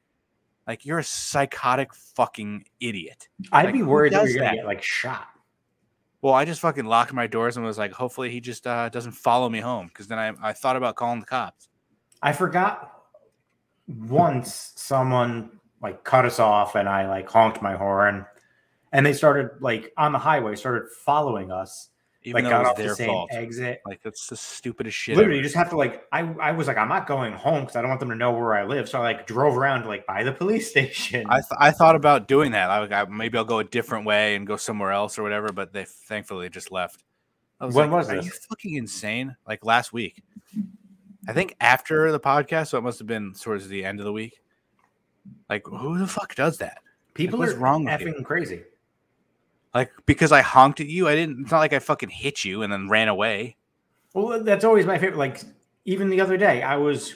Like, you're a psychotic fucking idiot. I'd like, be worried that you're going to get like shot. Well, I just fucking locked my doors and was like, hopefully he just doesn't follow me home. Because then I thought about calling the cops. I forgot once someone like cut us off and I like honked my horn and they started like on the highway, started following us. Even like though got it was off their the same fault. exit. Like, that's the stupidest shit Literally, ever. you just have to like, I was like, I'm not going home because I don't want them to know where I live. So I like drove around to like by the police station. I thought about doing that. Maybe I'll go a different way and go somewhere else or whatever, but they thankfully just left. When was Are this? you fucking insane? Like last week. I think after the podcast, so it must have been towards the end of the week. Like, who the fuck does that? People what's are wrong with effing you? crazy. Like, because I honked at you, it's not like I fucking hit you and then ran away. Well, that's always my favorite. Like, even the other day, I was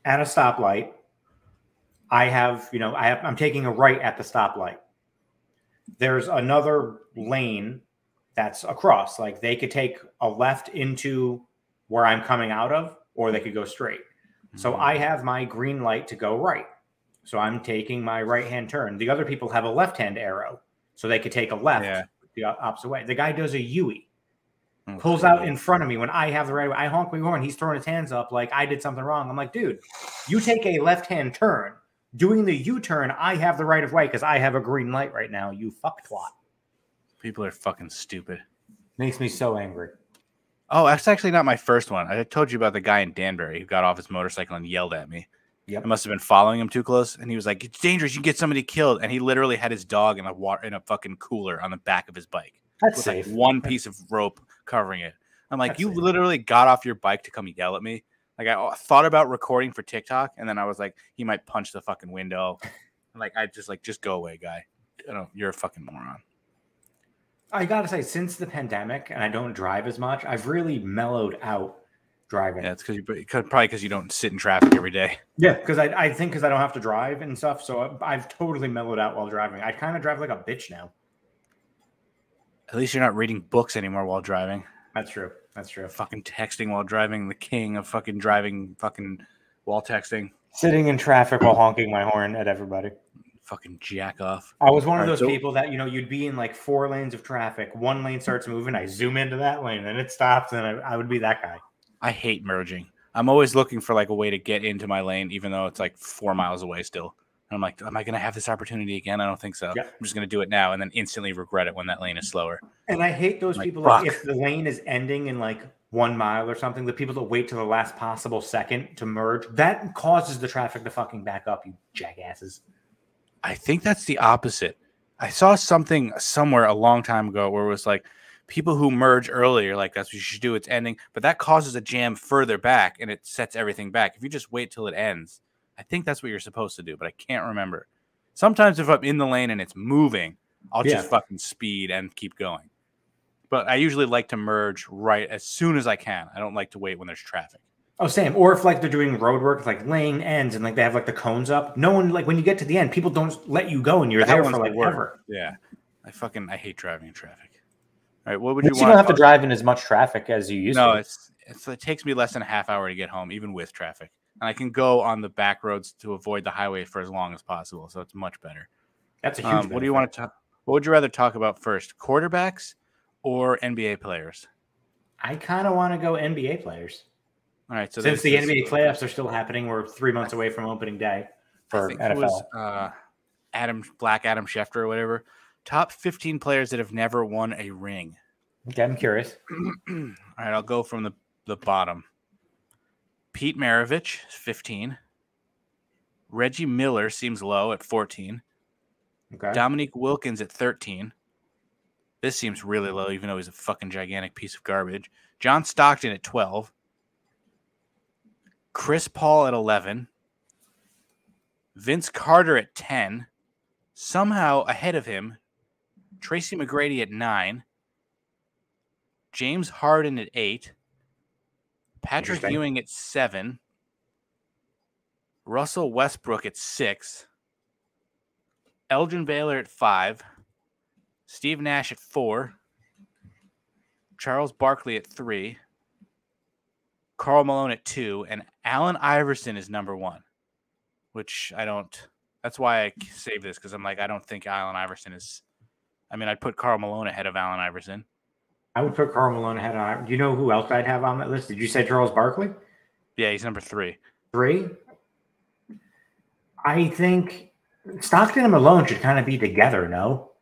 at a stoplight. I'm taking a right at the stoplight. There's another lane that's across. Like, they could take a left into where I'm coming out of, or they could go straight. So I have my green light to go right. So I'm taking my right-hand turn. The other people have a left-hand arrow. So they could take a left the opposite way. The guy does a U-ey. Pulls out in front of me when I have the right way. I honk my horn. He's throwing his hands up like I did something wrong. I'm like, dude, you take a left-hand turn. Doing the U-turn, I have the right of way because I have a green light right now. You fuck twat. People are fucking stupid. Makes me so angry. Oh, that's actually not my first one. I told you about the guy in Danbury who got off his motorcycle and yelled at me. Yep. I must have been following him too close, and he was like, "It's dangerous. You can get somebody killed." And he literally had his dog in a fucking cooler on the back of his bike. That's with safe. Like one piece of rope covering it. I'm like, That's you safe. literally got off your bike to come yell at me. Like, I thought about recording for TikTok, and then I was like, he might punch the fucking window. And like, I just go away, guy. You're a fucking moron. I gotta say, since the pandemic, and I don't drive as much, I've really mellowed out driving. Yeah, it's probably because you don't sit in traffic every day. Yeah, because I think because I don't have to drive and stuff, so I've totally mellowed out while driving. I kind of drive like a bitch now. At least you're not reading books anymore while driving. That's true. That's true. Fucking texting while driving, the king of fucking driving, fucking while texting. Sitting in traffic while honking my horn at everybody. Fucking jack off. I was one of those people that, you'd be in like 4 lanes of traffic. One lane starts moving. I zoom into that lane and it stops. And I would be that guy. I hate merging. I'm always looking for like a way to get into my lane, even though it's like 4 miles away still. And I'm like, am I going to have this opportunity again? I don't think so. Yep. I'm just going to do it now and then instantly regret it when that lane is slower. And I hate those people. Like, if the lane is ending in like 1 mile or something, the people that wait till the last possible second to merge, that causes the traffic to fucking back up, you jackasses. I think that's the opposite. I saw something somewhere a long time ago where it was like people who merge earlier, like that's what you should do. It's ending, but that causes a jam further back and it sets everything back. If you just wait till it ends, I think that's what you're supposed to do, but I can't remember. Sometimes if I'm in the lane and it's moving, I'll just fucking speed and keep going. But I usually like to merge right as soon as I can. I don't like to wait when there's traffic. Oh, same. Or if like they're doing road work, like lane ends and like they have like the cones up. No one, like when you get to the end, people don't let you go and you're there for like ever. Yeah. I hate driving in traffic. All right. What would you want? You don't have to drive in as much traffic as you used to. No, it takes me less than a half hour to get home, even with traffic. And I can go on the back roads to avoid the highway for as long as possible. So it's much better. That's a huge benefit. What do you want to talk? What would you rather talk about first? Quarterbacks or NBA players? I kind of want to go NBA players. All right. So since the NBA playoffs are still happening, we're 3 months away from opening day for NFL. It was Adam Schefter or whatever. Top 15 players that have never won a ring. Okay, I'm curious. All right, I'll go from the bottom. Pete Maravich, 15. Reggie Miller seems low at 14. Okay. Dominique Wilkins at 13. This seems really low, even though he's a fucking gigantic piece of garbage. John Stockton at 12. Chris Paul at 11. Vince Carter at 10. Somehow ahead of him, Tracy McGrady at 9. James Harden at 8. Patrick Ewing at 7. Russell Westbrook at 6. Elgin Baylor at 5. Steve Nash at 4. Charles Barkley at 3. Karl Malone at 2. And Allen Iverson is number 1, which I don't. That's why I saved this, because I'm like, I don't think Allen Iverson is. I mean, I'd put Karl Malone ahead of Allen Iverson. I would put Karl Malone ahead of. Do you know who else I'd have on that list? Did you say Charles Barkley? Yeah, he's number 3. 3? I think Stockton and Malone should kind of be together, no?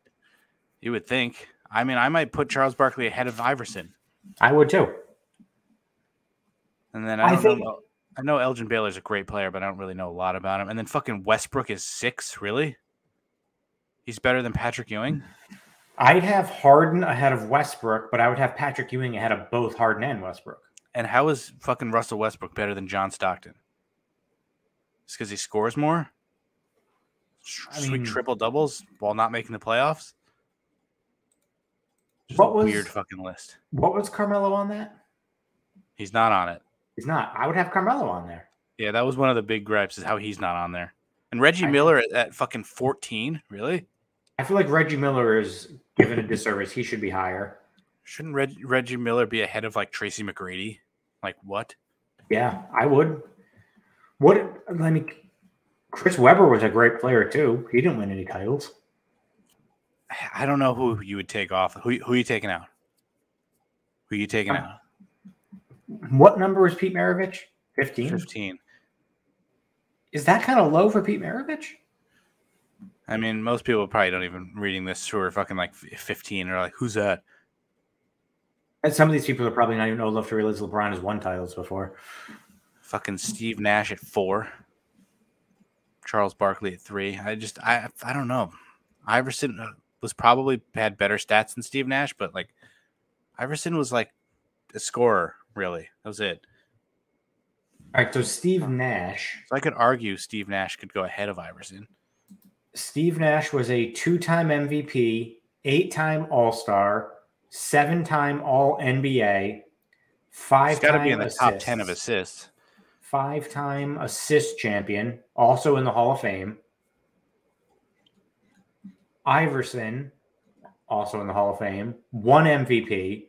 You would think. I mean, I might put Charles Barkley ahead of Iverson. I would too. And then I know Elgin Baylor's a great player, but I don't really know a lot about him. And then fucking Westbrook is 6, really? He's better than Patrick Ewing? I'd have Harden ahead of Westbrook, but I would have Patrick Ewing ahead of both Harden and Westbrook. And how is fucking Russell Westbrook better than John Stockton? Just because he scores more? Sweet triple doubles while not making the playoffs? Just a weird fucking list. What was Carmelo on that? He's not on it. He's not. I would have Carmelo on there. Yeah, that was one of the big gripes, is how he's not on there. And Reggie Miller at fucking 14? Really? I feel like Reggie Miller is given a disservice. He should be higher. Shouldn't Reggie Miller be ahead of like Tracy McGrady? Like what? Yeah, I would. Chris Webber was a great player too. He didn't win any titles. I don't know who you would take off. Who are you taking out? Who are you taking out? What number was Pete Maravich? 15? 15. Is that kind of low for Pete Maravich? I mean, most people probably don't even reading this who are fucking like 15 or like, who's that? And some of these people are probably not even old enough to realize LeBron has won titles before. Fucking Steve Nash at 4. Charles Barkley at 3. I don't know. Iverson was probably had better stats than Steve Nash, but like Iverson was like a scorer, really. That was it. All right, so Steve Nash. So I could argue Steve Nash could go ahead of Iverson. Steve Nash was a 2-time MVP, 8-time All-Star, 7-time All-NBA, 5-time He's got to be in the top 10 of assists. 5-time assist champion, also in the Hall of Fame. Iverson, also in the Hall of Fame, 1 MVP,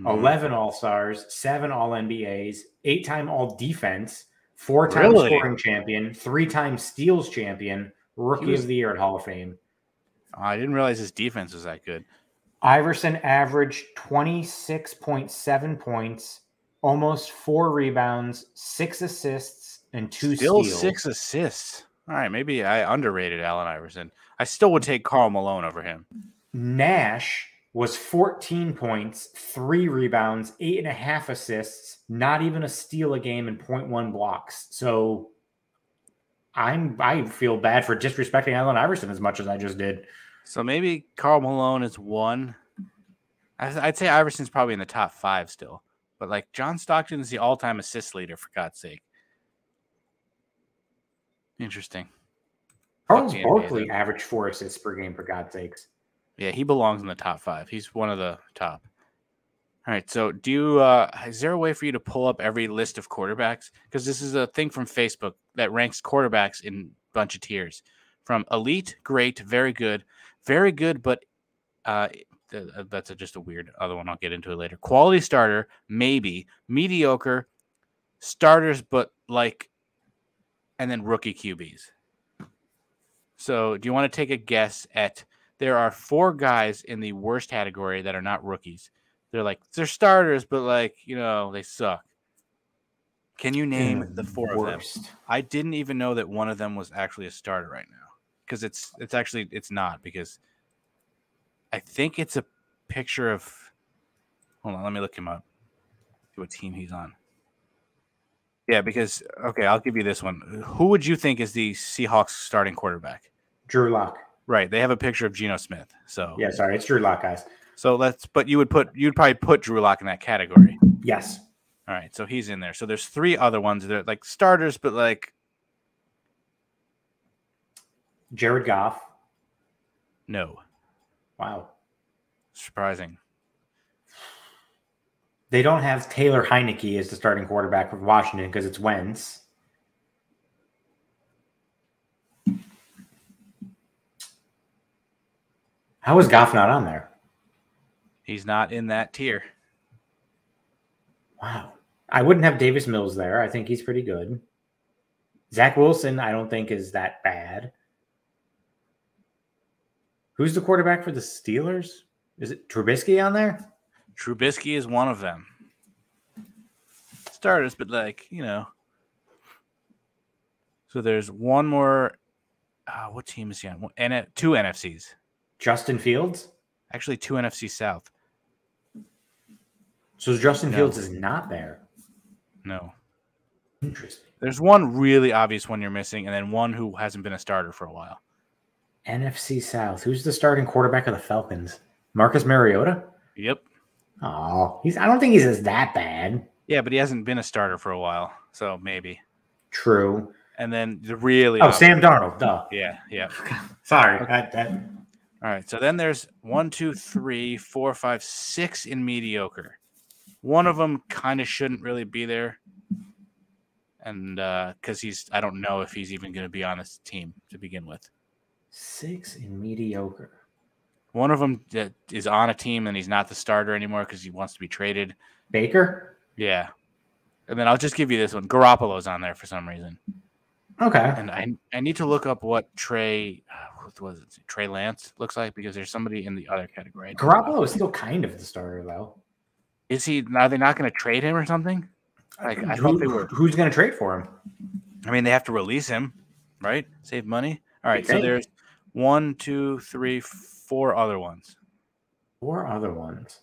11 All-Stars, 7 All-NBAs, 8-time All-Defense, 4-time scoring champion, 3-time steals champion, Rookie of the Year at Hall of Fame. I didn't realize his defense was that good. Iverson averaged 26.7 points, almost 4 rebounds, 6 assists, and 2 steals. Still 6 assists. All right, maybe I underrated Allen Iverson. I still would take Karl Malone over him. Nash was 14 points, 3 rebounds, 8.5 assists, not even a steal a game, and 0.1 blocks. So I feel bad for disrespecting Allen Iverson as much as I just did. So maybe Karl Malone is 1. I'd say Iverson's probably in the top 5 still. But like John Stockton is the all-time assist leader, for God's sake. Interesting. Charles Barkley averaged 4 assists per game, for God's sakes. Yeah, he belongs in the top 5. He's one of the top. All right, so do you is there a way for you to pull up every list of quarterbacks? Because this is a thing from Facebook that ranks quarterbacks in a bunch of tiers. From elite, great, very good, but that's just a weird other one. I'll get into it later. Quality starter, maybe. Mediocre, starters, but like, and then rookie QBs. So do you want to take a guess at, there are 4 guys in the worst category that are not rookies. They're starters, but like, you know, they suck. Can you name the 4 of them? I didn't even know that one of them was actually a starter right now. Because it's not, because I think it's a picture of, hold on, let me look him up. See what team he's on. Yeah, because, okay, I'll give you this one. Who would you think is the Seahawks starting quarterback? Drew Lock. Right. They have a picture of Geno Smith. So yeah, sorry, it's Drew Lock, guys. So you'd probably put Drew Lock in that category. Yes. All right, so he's in there. So there's 3 other ones that are like starters, but like Jared Goff. no. Wow. Surprising. They don't have Taylor Heineke as the starting quarterback for Washington because it's Wentz. How is Goff not on there? He's not in that tier. Wow. I wouldn't have Davis Mills there. I think he's pretty good. Zach Wilson, I don't think is that bad. Who's the quarterback for the Steelers? Is it Trubisky on there? Trubisky is one of them. Starters, but like, you know. So there's one more. What team is he on? 2 NFCs. Justin Fields? Actually, 2 NFC South. So Justin Fields is not there. No. Interesting. There's one really obvious one you're missing, and then one who hasn't been a starter for a while. NFC South. Who's the starting quarterback of the Falcons? Marcus Mariota? Yep. Oh, I don't think he's that bad. Yeah, but he hasn't been a starter for a while, so maybe. True. And then the really obvious. Sam Darnold. Duh. Yeah. Sorry. Okay. All right, so then there's 1, 2, 3, 4, 5, 6 in mediocre. One of them kind of shouldn't really be there, and because I don't know if he's even going to be on this team to begin with. 6 in mediocre. One of them is on a team and he's not the starter anymore because he wants to be traded. Baker? Yeah. And then I'll just give you this one. Garoppolo's on there for some reason. Okay. And I need to look up what Trey Lance looks like because there's somebody in the other category. Garoppolo is still kind of the starter, though. Is he? Are they not going to trade him or something? I thought they were. Who's going to trade for him? I mean, they have to release him, right? Save money. All right. So there's 1, 2, 3, 4 other ones. 4 other ones.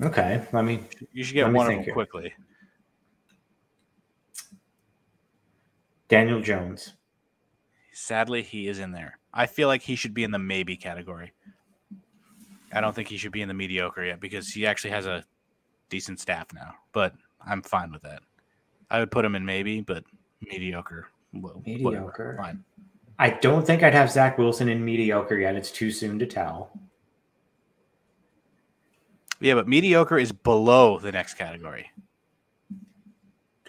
Okay. You should get one of them quickly. Daniel Jones. Sadly, he is in there. I feel like he should be in the maybe category. I don't think he should be in the mediocre yet because he actually has a decent staff now. But I'm fine with that. I would put him in maybe, but mediocre. Mediocre. Fine. I don't think I'd have Zach Wilson in mediocre yet. It's too soon to tell. Yeah, but mediocre is below the next category.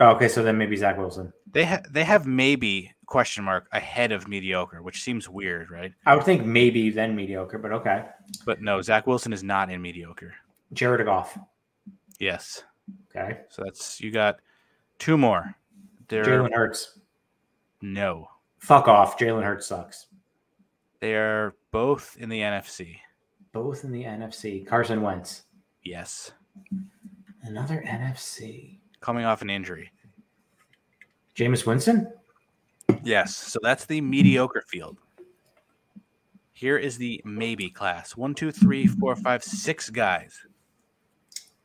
Oh, okay, so then maybe Zach Wilson. They have maybe question mark ahead of mediocre, which seems weird, right? I would think maybe then mediocre, but okay. But no, Zach Wilson is not in mediocre. Jared Goff. Yes. Okay. So you got 2 more. Jalen Hurts. No. Fuck off. Jalen Hurts sucks. They are both in the NFC. Both in the NFC. Carson Wentz. Yes. Another NFC. Coming off an injury. Jameis Winston? Yes. So that's the mediocre field. Here is the maybe class. 1, 2, 3, 4, 5, 6 guys.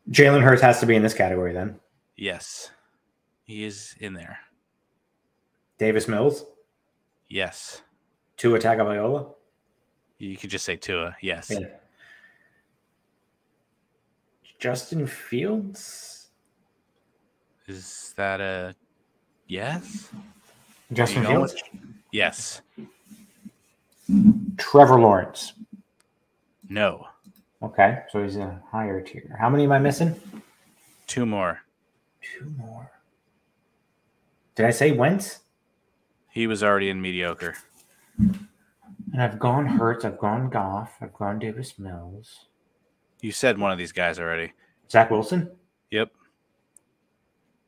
Jalen Hurts has to be in this category then. Yes. He is in there. Davis Mills? Yes. Tua Tagovailoa? You could just say Tua. Yes. Yeah. Justin Fields? Is that a yes? Justin Fields? Yes. Trevor Lawrence? No. Okay, so he's a higher tier. How many am I missing? 2 more. 2 more. Did I say Wentz? He was already in mediocre. And I've gone Hurts, I've gone Goff, I've gone Davis Mills. You said one of these guys already. Zach Wilson? Yep.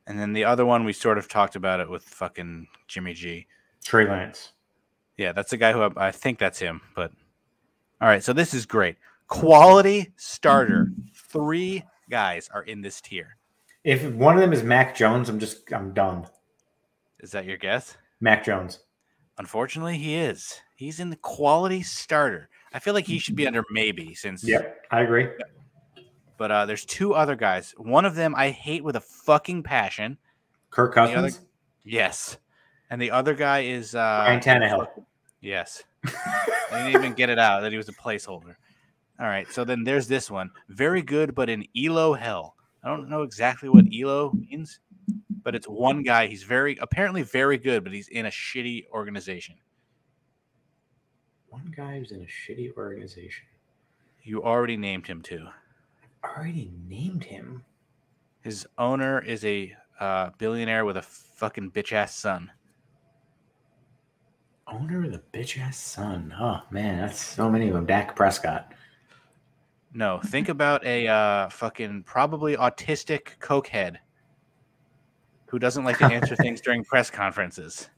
And then the other one, we sort of talked about it with fucking Jimmy G. Trey Lance. Yeah, that's the guy who I think that's him. But all right, so this is great. Quality starter. 3 guys are in this tier. If one of them is Mac Jones, I'm done. Is that your guess? Mac Jones. Unfortunately, he is. He's in the quality starter. I feel like he should be under maybe since. Yep, I agree. But there's 2 other guys. One of them I hate with a fucking passion. Kirk Cousins? Yes. And the other guy is Ryan Tannehill. Yes. I didn't even get it out that he was a placeholder. All right. So then there's this one. Very good, but in Elo hell. I don't know exactly what ELO means, but it's one guy. He's apparently very good, but he's in a shitty organization. One guy who's in a shitty organization. You already named him too. Already named him? His owner is a billionaire with a fucking bitch-ass son. Owner of the bitch-ass son. Oh, man, that's so many of them. Dak Prescott. No, think about a fucking probably autistic cokehead who doesn't like to answer things during press conferences.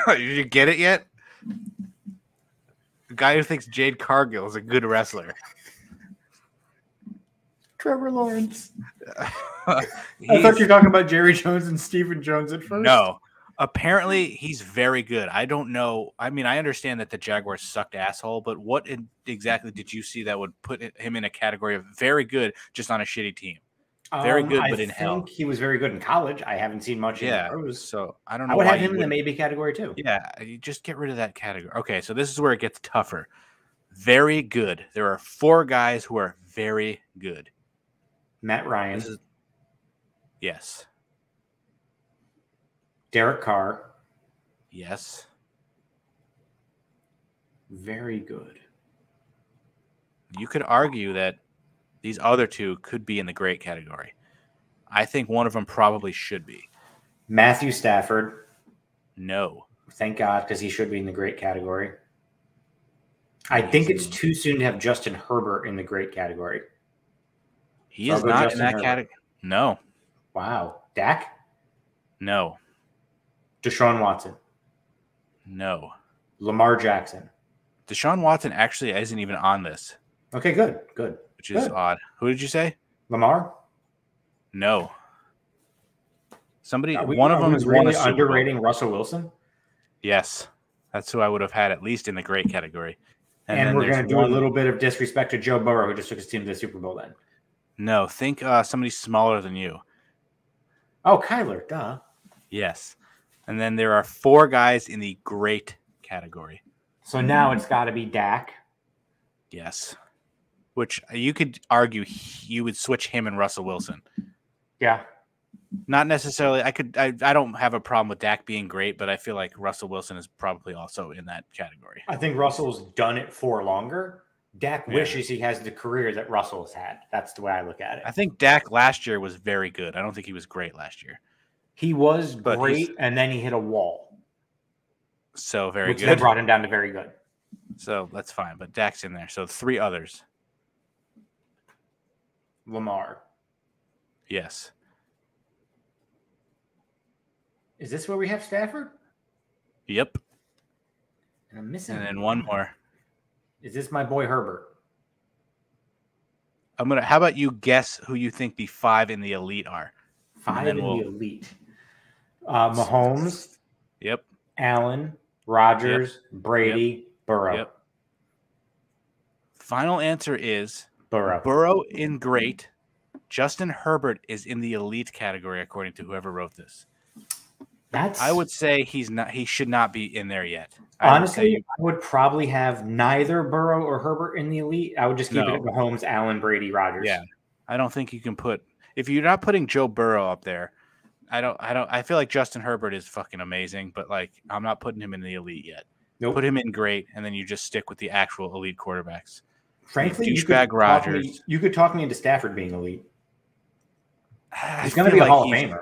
Did you get it yet? The guy who thinks Jade Cargill is a good wrestler. Trevor Lawrence. I thought you were talking about Jerry Jones and Stephen Jones at first. No. Apparently, he's very good. I don't know. I mean, I understand that the Jaguars sucked asshole, but what exactly did you see that would put him in a category of very good just on a shitty team? Very good, but in hell. I think he was very good in college. I haven't seen much in the pros. So I don't know. I would have him in the maybe category too. Yeah, you just get rid of that category. Okay, so this is where it gets tougher. Very good. There are 4 guys who are very good. Matt Ryan. Yes. Derek Carr. Yes. Very good. You could argue that these other 2 could be in the great category. I think one of them probably should be. Matthew Stafford. No. Thank God, because he should be in the great category. I think it's too soon to have Justin Herbert in the great category. He is not in that category. No. Wow. Dak? No. Deshaun Watson? No. Lamar Jackson? Deshaun Watson actually isn't even on this. Okay, good. Good. Which is odd. Who did you say? Lamar? No. One of them is really underrating Russell Wilson? Yes. That's who I would have had at least in the great category. And we're going to do a little bit of disrespect to Joe Burrow, who just took his team to the Super Bowl then. No, think somebody smaller than you. Oh, Kyler, duh. Yes. And then there are 4 guys in the great category. So now it's got to be Dak. Yes. Which you could argue you would switch him and Russell Wilson. Yeah. Not necessarily. I don't have a problem with Dak being great, but I feel like Russell Wilson is probably also in that category. I think Russell's done it for longer. Dak wishes he has the career that Russell's had. That's the way I look at it. I think Dak last year was very good. I don't think he was great last year. He was great, and then he hit a wall. So very good. That brought him down to very good. So that's fine, but Dak's in there. So 3 others. Lamar. Yes. Is this where we have Stafford? Yep. And I'm missing. And then one more. Is this my boy Herbert? How about you guess who you think the 5 in the elite are? 5 in the elite. Mahomes. Yep. Allen. Rodgers. Yep. Brady. Yep. Burrow. Yep. Final answer is Burrow. Burrow in great. Justin Herbert is in the elite category, according to whoever wrote this. I would say he should not be in there yet. Honestly, I would probably have neither Burrow or Herbert in the elite. I would just keep it at Mahomes, Allen, Brady, Rodgers. Yeah. I don't think you can if you're not putting Joe Burrow up there, I feel like Justin Herbert is fucking amazing, but like I'm not putting him in the elite yet. Nope. Put him in great, and then you just stick with the actual elite quarterbacks. Frankly, douchebag Rodgers. You could talk me into Stafford being elite. He's going to be a Hall of Famer.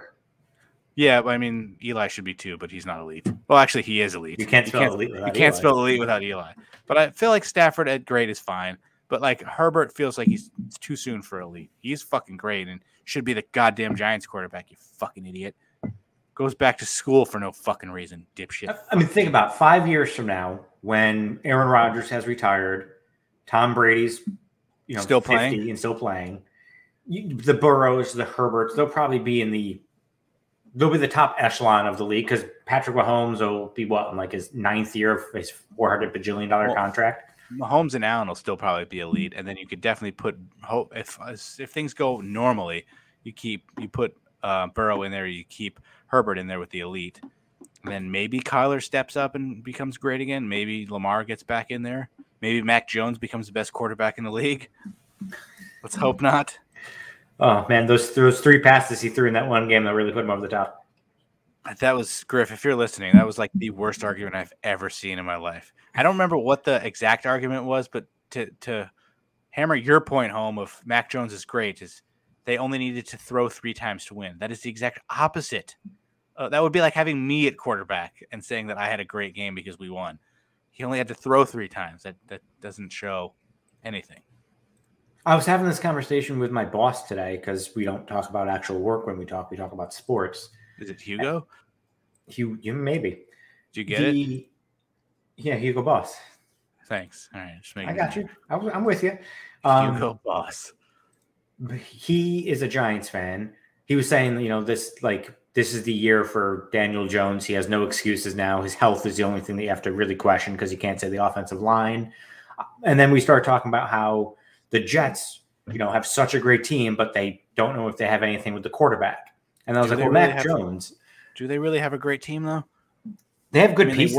Yeah, but I mean, Eli should be too, but he's not elite. Well, actually, he is elite. You can't spell elite without Eli. You can't spell elite without Eli. But I feel like Stafford at great is fine. But like Herbert feels like it's too soon for elite. He's fucking great and should be the goddamn Giants quarterback, you fucking idiot. Goes back to school for no fucking reason, dipshit. I mean, think about 5 years from now when Aaron Rodgers has retired, Tom Brady's still playing and still playing. The Burrows, the Herberts, they'll probably be they'll be the top echelon of the league because Patrick Mahomes will be in like his 9th year of his $400 bajillion contract. Mahomes and Allen will still probably be elite, and then you could definitely put if things go normally, you put Burrow in there, you keep Herbert in there with the elite, and then maybe Kyler steps up and becomes great again. Maybe Lamar gets back in there. Maybe Mac Jones becomes the best quarterback in the league. Let's hope not. Oh man, those 3 passes he threw in that one game that really put him over the top. That was Griff. If you're listening, that was like the worst argument I've ever seen in my life. I don't remember what the exact argument was, but to hammer your point home of Mac Jones is great is they only needed to throw 3 times to win. That is the exact opposite. That would be like having me at quarterback and saying that I had a great game because we won. He only had to throw 3 times. That doesn't show anything. I was having this conversation with my boss today because we don't talk about actual work when we talk. We talk about sports. Is it Hugo? Maybe. Did you get it? Yeah, Hugo Boss. Thanks. All right, just I got you. I'm with you. Hugo Boss. He is a Giants fan. He was saying, this is the year for Daniel Jones. He has no excuses now. His health is the only thing that you have to really question because you can't say the offensive line. And then we start talking about how the Jets, have such a great team, but they don't know if they have anything with the quarterback. And I was Mac Jones. Do they really have a great team though? They have good pieces.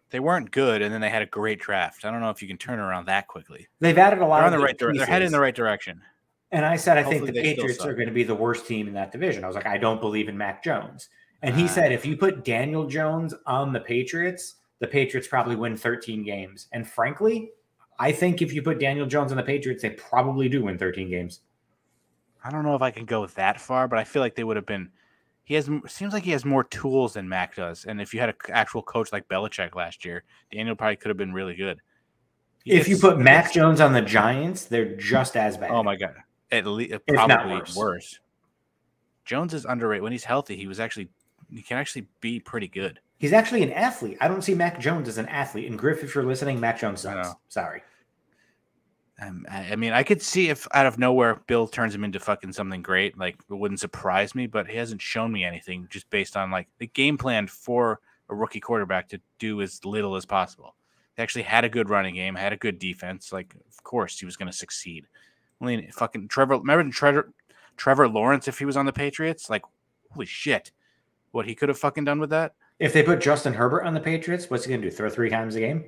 They weren't good, and then they had a great draft. I don't know if you can turn around that quickly. They've added a lot. They're headed in the right direction. And I said, I think the Patriots are going to be the worst team in that division. I was like, I don't believe in Mac Jones. And he said, if you put Daniel Jones on the Patriots probably win 13 games. And frankly, I think if you put Daniel Jones on the Patriots, they probably do win 13 games. I don't know if I can go that far, but I feel like they would have been. Seems like he has more tools than Mac does. And if you had an actual coach like Belichick last year, Daniel probably could have been really good. If you put Mac Jones on the Giants, they're just as bad. Oh my God. At least probably worse. Jones is underrated. When he's healthy, he can actually be pretty good. He's actually an athlete. I don't see Mac Jones as an athlete. And Griff, if you're listening, Mac Jones sucks. Sorry. I mean, I could see if out of nowhere Bill turns him into fucking something great. Like, it wouldn't surprise me, but he hasn't shown me anything just based on like the game plan for a rookie quarterback to do as little as possible. They actually had a good running game, had a good defense. Like, of course he was going to succeed. Only fucking Trevor Lawrence, if he was on the Patriots, like, holy shit, what he could have fucking done with that. If they put Justin Herbert on the Patriots, what's he going to do? Throw 3 times a game?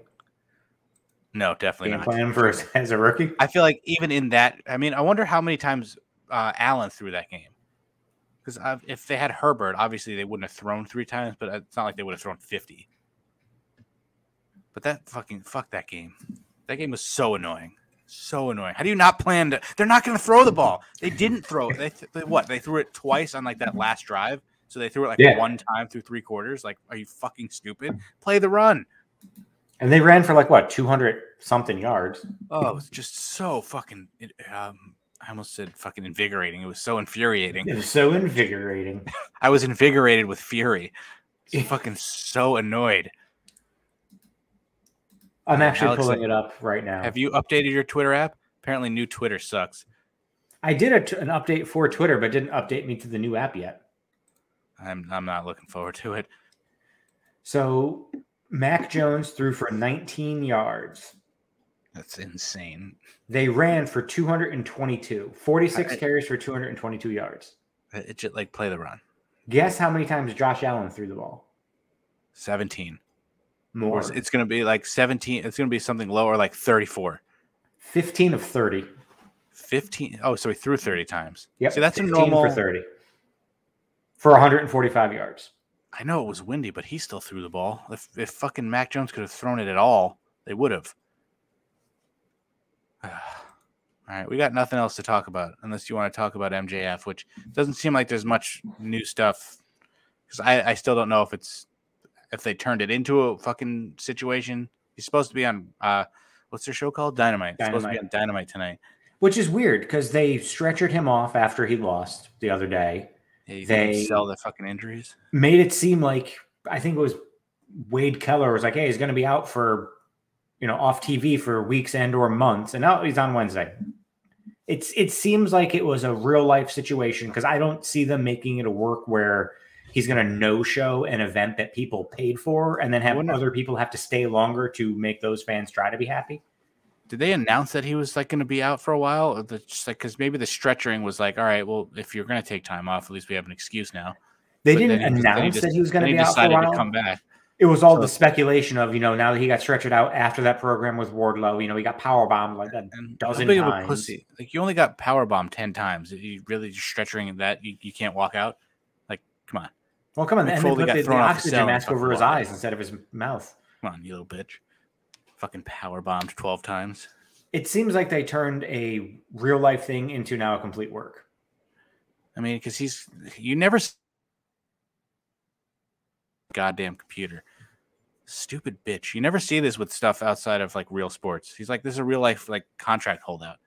No, definitely not. Plan for as a rookie? I feel like even in that, I mean, I wonder how many times Allen threw that game. Because if they had Herbert, obviously they wouldn't have thrown 3 times, but it's not like they would have thrown 50. But fuck that game. That game was so annoying. So annoying. How do you not plan to? They're not going to throw the ball. They didn't throw it. They threw it twice on like that last drive. So they threw it like 1 time through 3 quarters. Like, are you fucking stupid? Play the run. And they ran for like what, 200 something yards. Oh, it was just so fucking. I almost said fucking invigorating. It was so infuriating. It was so invigorating. I was invigorated with fury. Fucking so annoyed. I'm actually pulling it up right now. Have you updated your Twitter app? Apparently, new Twitter sucks. I did an update for Twitter, but didn't update me to the new app yet. I'm not looking forward to it. So Mac Jones threw for 19 yards. That's insane. They ran for 222. 46 carries for 222 yards. It just like play the run. Guess how many times Josh Allen threw the ball? 17. More. It's going to be like 17. It's going to be something lower, like 34. 15 of 30. 15. Oh, so he threw 30 times. Yep. See, that's a normal for 30. For 145 yards. I know it was windy, but he still threw the ball. If fucking Mac Jones could have thrown it at all, they would have. All right, we got nothing else to talk about unless you want to talk about MJF, which doesn't seem like there's much new stuff. Because I still don't know if they turned it into a fucking situation. He's supposed to be on what's their show called? Dynamite. He's supposed to be on Dynamite tonight. Which is weird because they stretchered him off after he lost the other day. Yeah, they sell the fucking injuries. Made it seem like, I think it was Wade Keller was like, hey, he's going to be out for, off TV for weeks and or months. And now he's on Wednesday. It seems like it was a real life situation because I don't see them making it a work where he's going to no-show an event that people paid for and then have other people have to stay longer to make those fans try to be happy. Did they announce that he was like going to be out for a while? Or just like, because maybe the stretchering was like, all right, well, if you're going to take time off, at least we have an excuse now. They didn't announce that he was going to be out for a while. To come back. It was all the speculation of, now that he got stretched out after that program with Wardlow, he got powerbombed like a dozen how big times. Of a pussy. Like, you only got powerbombed 10 times. You really just stretching that you can't walk out? Like, come on. Well, come on. And they Foley put got the thrown off the oxygen cell and mask over fucking his walked eyes out. instead of his mouth. Come on, you little bitch. Fucking powerbombed 12 times. It seems like they turned a real-life thing into now a complete work. I mean, because you never goddamn computer. Stupid bitch. You never see this with stuff outside of like real sports. He's like, this is a real life like contract holdout.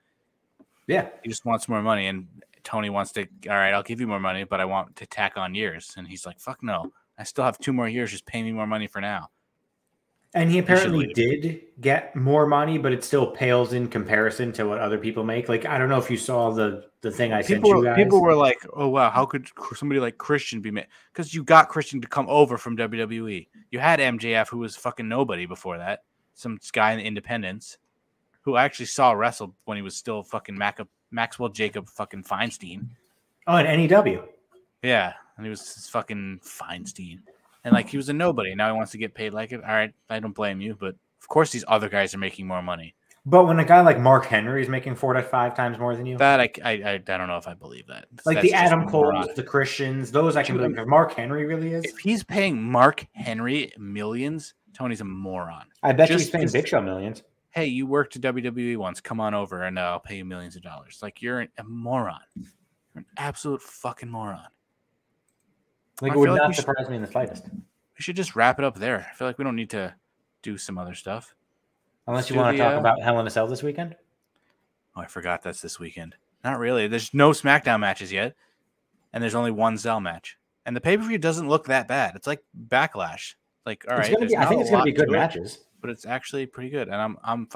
Yeah. He just wants more money. And Tony wants to, all right, I'll give you more money, but I want to tack on years. And he's like, fuck no. I still have 2 more years. Just pay me more money for now. And he apparently did get more money, but it still pales in comparison to what other people make. Like, I don't know if you saw the thing I sent you guys. People were like, oh, wow, how could somebody like Christian be made? Because you got Christian to come over from WWE. You had MJF, who was fucking nobody before that. Some guy in the independents who I actually saw wrestle when he was still fucking Maxwell Jacob fucking Feinstein. Oh, at NEW. Yeah, and he was fucking Feinstein. And, like, he was a nobody. Now he wants to get paid like it. All right, I don't blame you. But, of course, these other guys are making more money. But when a guy like Mark Henry is making 4 to 5 times more than you? That, I don't know if I believe that. Like the Adam Coles, the Christians, those I can believe. If Mark Henry really is? If he's paying Mark Henry millions, Tony's a moron. I bet he's paying Big Show millions. Hey, you worked at WWE once. Come on over, and I'll pay you millions of dollars. Like, you're a moron. You're an absolute fucking moron. Like, it would not surprise me in the slightest. We should just wrap it up there. I feel like we don't need to do some other stuff. Unless you want to talk about Hell in a Cell this weekend? Oh, I forgot that's this weekend. Not really. There's no SmackDown matches yet, and there's only one Zell match. And the pay-per-view doesn't look that bad. It's like Backlash. Like, all right. I think it's going to be good matches. But it's actually pretty good. And I'm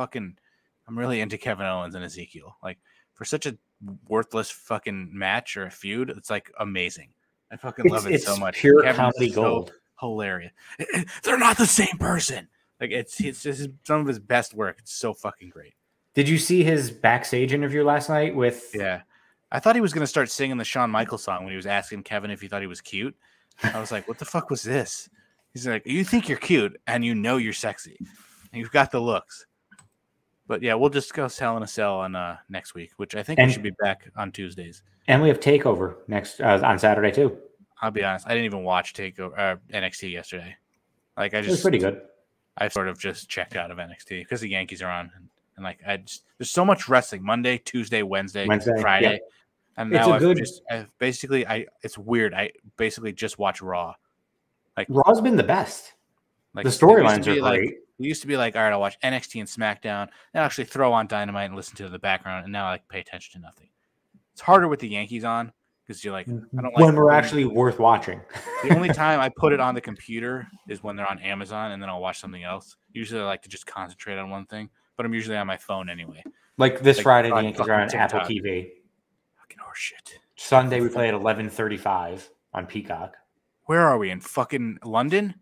really into Kevin Owens and Ezekiel. Like, for such a worthless fucking match or a feud, it's like amazing. I fucking love it so much. It's pure comedy gold. Hilarious. They're not the same person. Like, it's just some of his best work. It's so fucking great. Did you see his backstage interview last night with? Yeah, I thought he was gonna start singing the Shawn Michaels song when he was asking Kevin if he thought he was cute. I was like, what the fuck was this? He's like, you think you're cute and you know you're sexy, and you've got the looks. But yeah, we'll discuss Hell in a Cell on next week, which I think we should be back on Tuesdays. And we have Takeover next on Saturday too. I'll be honest, I didn't even watch Takeover NXT yesterday. Like, it was pretty good. I sort of just checked out of NXT because the Yankees are on, and like there's so much wrestling Monday, Tuesday, Wednesday, Friday, yeah. And now it's weird. I basically just watch Raw. Like, Raw's been the best. Like, the storylines are great. It used to be like, all right, I'll watch NXT and SmackDown, and actually throw on Dynamite and listen to the background, and now I pay attention to nothing. It's harder with the Yankees on. Because you're like, I don't like when we're actually worth watching. The only time I put it on the computer is when they're on Amazon, and then I'll watch something else. Usually I like to just concentrate on one thing, but I'm usually on my phone anyway. Like this Friday, the Yankees are on Apple TV. Fucking horseshit. Sunday, we play at 11:35 on Peacock. Where are we? In fucking London?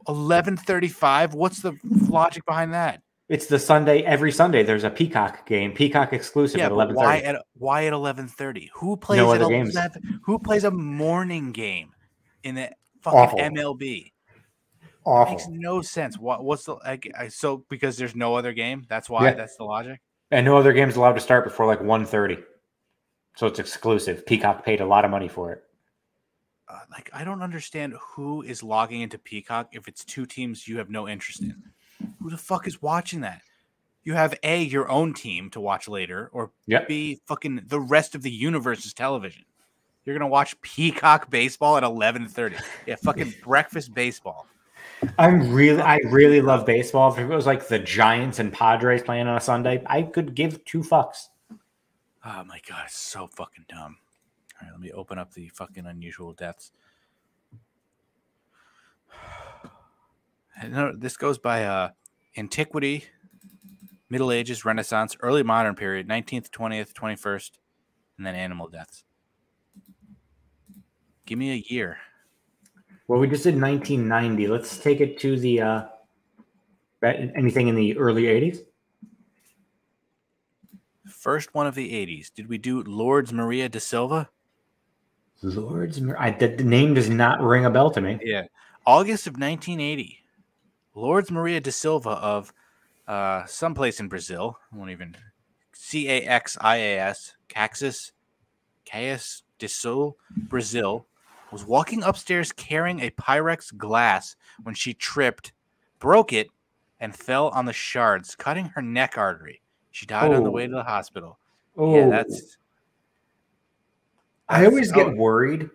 11:35? What's the logic behind that? It's the Sunday. Every Sunday, there's a Peacock game, Peacock exclusive at 11:30. Why at 11:30? Who plays no at other games? Who plays a morning game in the fucking Awful. MLB? Awful. It makes no sense. What's the so because there's no other game? That's why. That's the logic. And no other game's allowed to start before like 1:30. So it's exclusive. Peacock paid a lot of money for it. Like, I don't understand who is logging into Peacock if it's two teams you have no interest in. Who the fuck is watching that? You have A, your own team to watch later, or B, fucking the rest of the universe's television. You're going to watch Peacock baseball at 11:30. Yeah, fucking breakfast baseball. I really love baseball. If it was like the Giants and Padres playing on a Sunday, I could give 2 fucks. Oh my God, it's so fucking dumb. All right, let me open up the fucking unusual deaths. No, this goes by antiquity, Middle Ages, Renaissance, early modern period, 19th, 20th, 21st, and then animal deaths. Give me a year. Well, we just did 1990. Let's take it to the anything in the early 80s. First one of the 80s. Did we do Lourdes Maria da Silva? The name does not ring a bell to me. Yeah. August of 1980. Lourdes Maria da Silva of someplace in Brazil. I won't even Caxias, Cais do Sul, Brazil, was walking upstairs carrying a Pyrex glass when she tripped, broke it, and fell on the shards, cutting her neck artery. She died on the way to the hospital. Yeah, that's I always get worried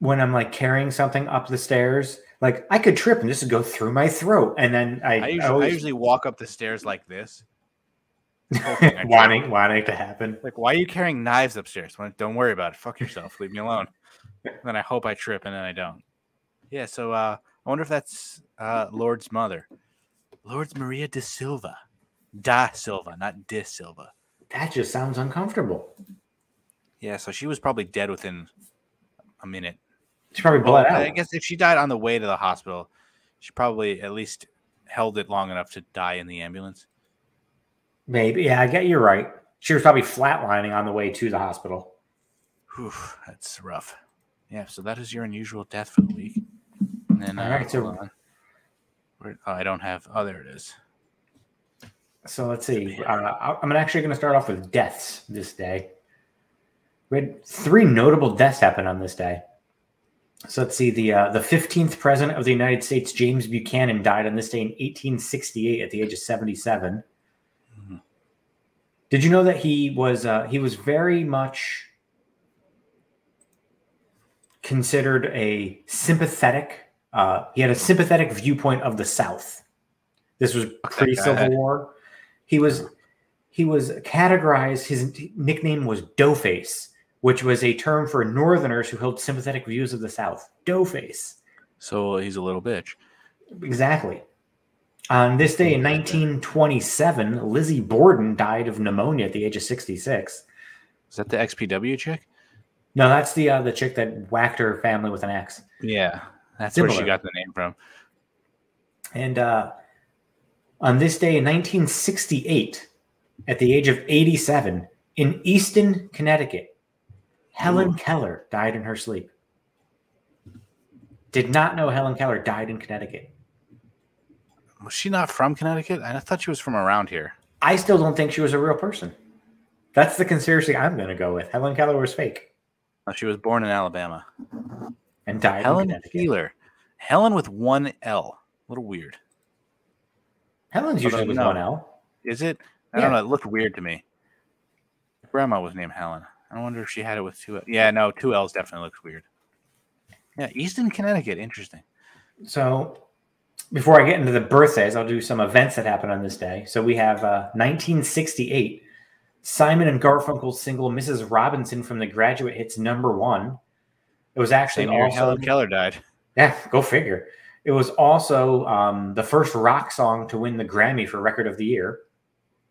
when I'm like carrying something up the stairs. Like I could trip and this would go through my throat. And then I usually walk up the stairs like this. wanting to happen. Like, why are you carrying knives upstairs? Don't worry about it. Fuck yourself. Leave me alone. Then I hope I trip and then I don't. Yeah, so I wonder if that's Lourdes' mother. Lourdes Maria da Silva. Da Silva, not de Silva. That just sounds uncomfortable. Yeah, so she was probably dead within a minute. She probably bled out. I guess if she died on the way to the hospital, she probably at least held it long enough to die in the ambulance. Maybe. Yeah, I get you're right. She was probably flatlining on the way to the hospital. Whew, that's rough. Yeah, so that is your unusual death for the week. And then, all right, so I don't have. Oh, there it is. So let's see. I'm actually going to start off with deaths this day. We had 3 notable deaths happen on this day. So let's see. The 15th president of the United States, James Buchanan, died on this day in 1868 at the age of 77. Mm-hmm. Did you know that he was very much considered a sympathetic? He had a sympathetic viewpoint of the South. This was pre-Civil War. He was categorized. His nickname was Doughface, which was a term for Northerners who held sympathetic views of the South. Doughface. So he's a little bitch. Exactly. On this day in 1927, Lizzie Borden died of pneumonia at the age of 66. Is that the XPW chick? No, that's the chick that whacked her family with an axe. Yeah, that's where she got the name from. And on this day in 1968, at the age of 87, in Easton, Connecticut, Helen Keller died in her sleep. Did not know Helen Keller died in Connecticut. Was she not from Connecticut? I thought she was from around here. I still don't think she was a real person. That's the conspiracy I'm going to go with. Helen Keller was fake. No, she was born in Alabama. And died Helen in Connecticut. Keller. Helen with one L. A little weird. Helen's usually with one L. Is it? I don't know. It looked weird to me. Grandma was named Helen. I wonder if she had it with 2 L. Yeah, no, 2 L's definitely looks weird. Yeah, Easton, Connecticut. Interesting. So before I get into the birthdays, I'll do some events that happened on this day. So we have 1968. Simon and Garfunkel's single "Mrs. Robinson" from the Graduate hits #1. It was actually also Helen Keller died. Yeah, go figure. It was also the first rock song to win the Grammy for Record of the Year.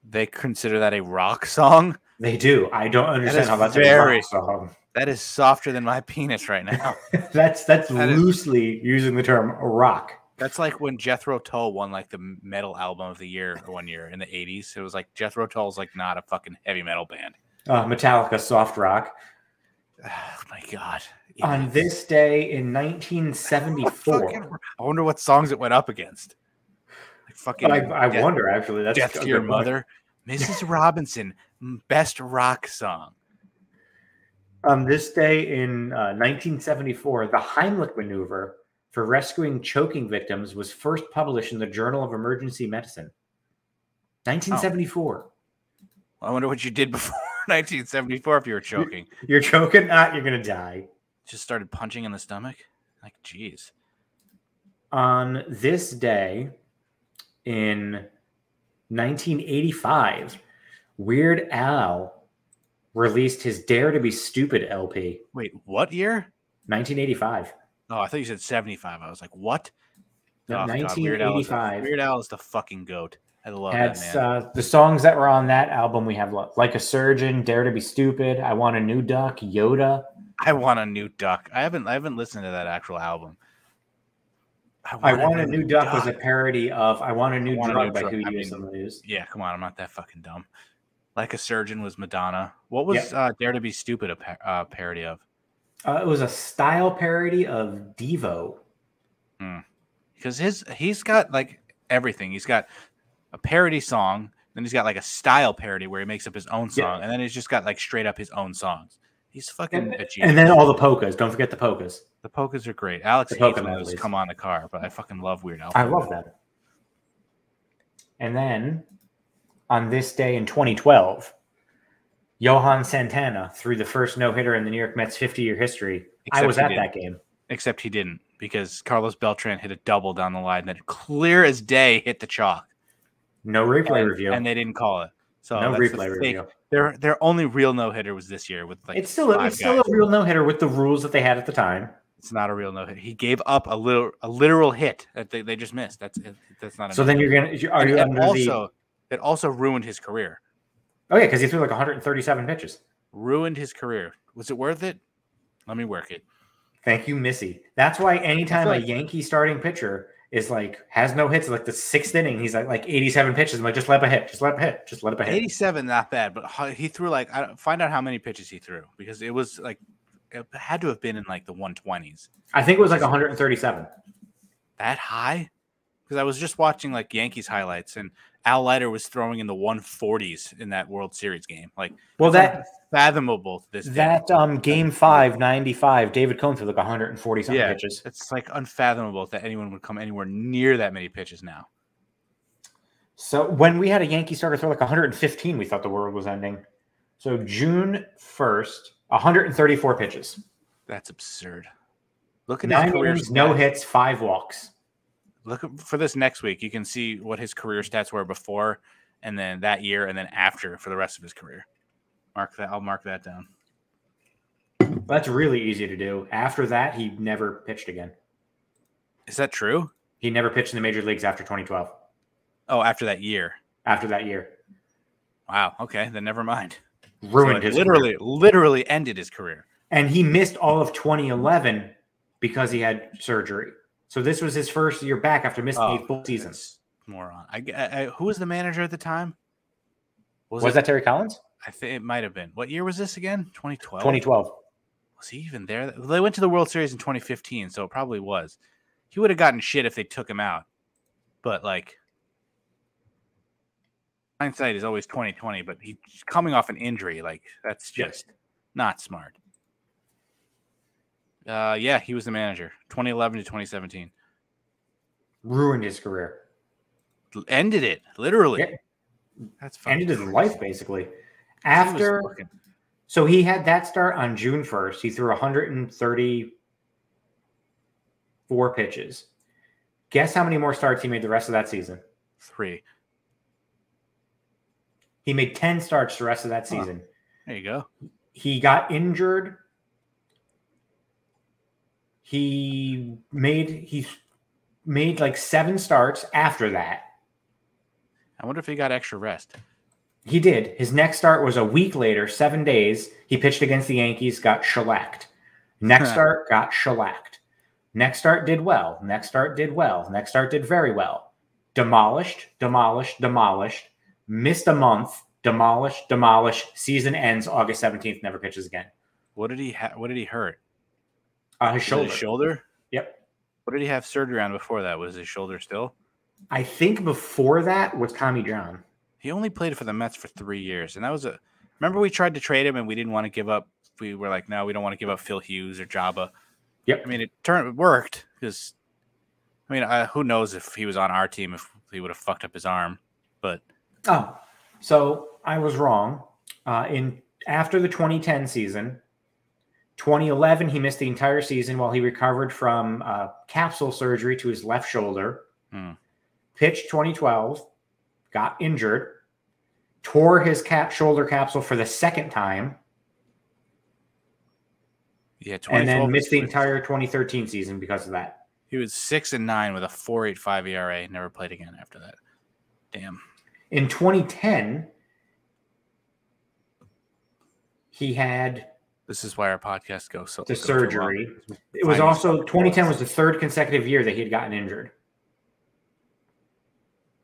They consider that a rock song? They do. I don't understand how that's a rock song. That is softer than my penis right now. that's loosely using the term rock. That's like when Jethro Tull won like the metal album of the year one year in the 80s. It was like Jethro Tull's like not a fucking heavy metal band. Metallica soft rock. Oh my God. On this day in 1974. I wonder what songs it went up against. Like fucking I wonder actually. That's Death to Your Mother. Mrs. Robinson, best rock song. On this day in 1974, the Heimlich maneuver for rescuing choking victims was first published in the Journal of Emergency Medicine. 1974. Well, I wonder what you did before 1974 if you were choking. You're choking? You're going to die. Just started punching in the stomach? Like, geez. On this day in 1985, Weird Al released his Dare to Be Stupid LP. Wait, what year? 1985. Oh, I thought you said 75. I was like, what? No, 1985. Weird Al is the fucking goat. I love that, man. The songs that were on that album, we have Like a Surgeon, Dare to Be Stupid, I Want a New Duck, Yoda. I Want a New Duck. I haven't listened to that actual album. I Want a New Duck was a parody of I Want a New Drug by Who You Some News. Yeah, come on. I'm not that fucking dumb. Like a Surgeon was Madonna. What was Dare to Be Stupid a parody of? It was a style parody of Devo. Because he's got like everything. He's got a parody song, then he's got like a style parody where he makes up his own song, and then he's just got like straight up his own songs. He's fucking a genius. And then all the polkas. Don't forget the polkas. The polkas are great. Alex hates when those come on the car, but I fucking love Weird Al. I love that. And then on this day in 2012, Johan Santana threw the first no-hitter in the New York Mets' 50-year history. I was at that game. Except he didn't, because Carlos Beltran hit a double down the line that clear as day hit the chalk. No replay review. And they didn't call it. So no replay review. Their only real no-hitter was this year with like it's still a real no-hitter with the rules that they had at the time. It's not a real no-hitter. He gave up a literal hit that they just missed. That's not. So then it also ruined his career. Oh yeah, because he threw like 137 pitches. Ruined his career. Was it worth it? Let me work it. Thank you, Missy. That's why anytime a Yankee starting pitcher is like has no hits, like the sixth inning, he's like 87 pitches. I'm like, just let him hit, just let him hit, just let him hit. 87, not bad, but he threw like find out how many pitches he threw, because it was like it had to have been in like the 120s. I think it was like 137. That high? Because I was just watching like Yankees highlights, and Al Leiter was throwing in the 140s in that World Series game. Like, well, that unfathomable. Game 5, 95, David Cone threw like 140 something pitches. It's like unfathomable that anyone would come anywhere near that many pitches now. So when we had a Yankee starter throw like 115, we thought the world was ending. So June 1st, 134 pitches. That's absurd. Look at 9 innings, no hits, 5 walks. Look for this next week. You can see what his career stats were before, and then that year, and then after for the rest of his career. I'll mark that down. That's really easy to do. After that, he never pitched again. Is that true? He never pitched in the major leagues after 2012. Oh, after that year. After that year. Wow. Okay, then never mind. Ruined his career. Literally ended his career. And he missed all of 2011 because he had surgery. So this was his first year back after missing 8 full seasons. Moron. Who was the manager at the time? Was that Terry Collins? I think it might have been. What year was this again? 2012? 2012. Was he even there? They went to the World Series in 2015, so it probably was. He would have gotten shit if they took him out. But, like, hindsight is always 20/20, but he's coming off an injury. Like, that's just not smart. Yeah, he was the manager. 2011 to 2017. Ruined his career. Ended it, literally. Yeah. That's fine. Ended his life, basically. So he had that start on June 1st. He threw 134 pitches. Guess how many more starts he made the rest of that season? 3. He made 10 starts the rest of that season. There you go. He got injured. He made like 7 starts after that. I wonder if he got extra rest. He did. His next start was a week later, 7 days. He pitched against the Yankees, got shellacked. Next start, got shellacked. Next start did well. Next start did well. Next start did very well. Demolished. Missed a month. Demolished. Season ends August 17th. Never pitches again. What did he hurt? His shoulder. His shoulder? Yep. What did he have surgery on before that? Was his shoulder still? I think before that was Tommy John. He only played for the Mets for 3 years, and that was remember we tried to trade him and we didn't want to give up. We were like, no, we don't want to give up Phil Hughes or Jabba. Yep. I mean, it worked because, I mean, who knows if he was on our team if he would have fucked up his arm, but. Oh, so I was wrong. After the 2010 season, 2011 he missed the entire season while he recovered from capsule surgery to his left shoulder. Pitched 2012, got injured, tore his shoulder capsule for the second time. Yeah, and then missed the entire 2013 season because of that. He was 6-9 with a 4.85 ERA. Never played again after that. Damn. In 2010, he had. This is why our podcast goes so. The surgery. It was also 2010 was the 3rd consecutive year that he had gotten injured.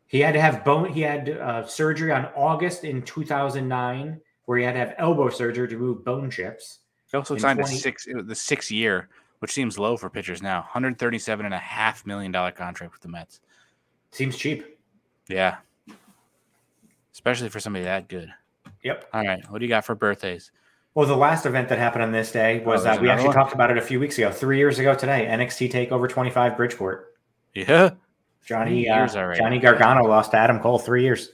He had to have He had surgery on August in 2009, where he had to have elbow surgery to remove bone chips. He also signed the 6th year, which seems low for pitchers now. $137.5 million contract with the Mets. Seems cheap. Yeah. Especially for somebody that good. Yep. All right. What do you got for birthdays? Well, the last event that happened on this day was there's we another actually one? talked about it a few weeks ago, 3 years ago today. NXT TakeOver 25 Bridgeport. Yeah. Johnny 3 years already. Johnny Gargano lost to Adam Cole 3 years.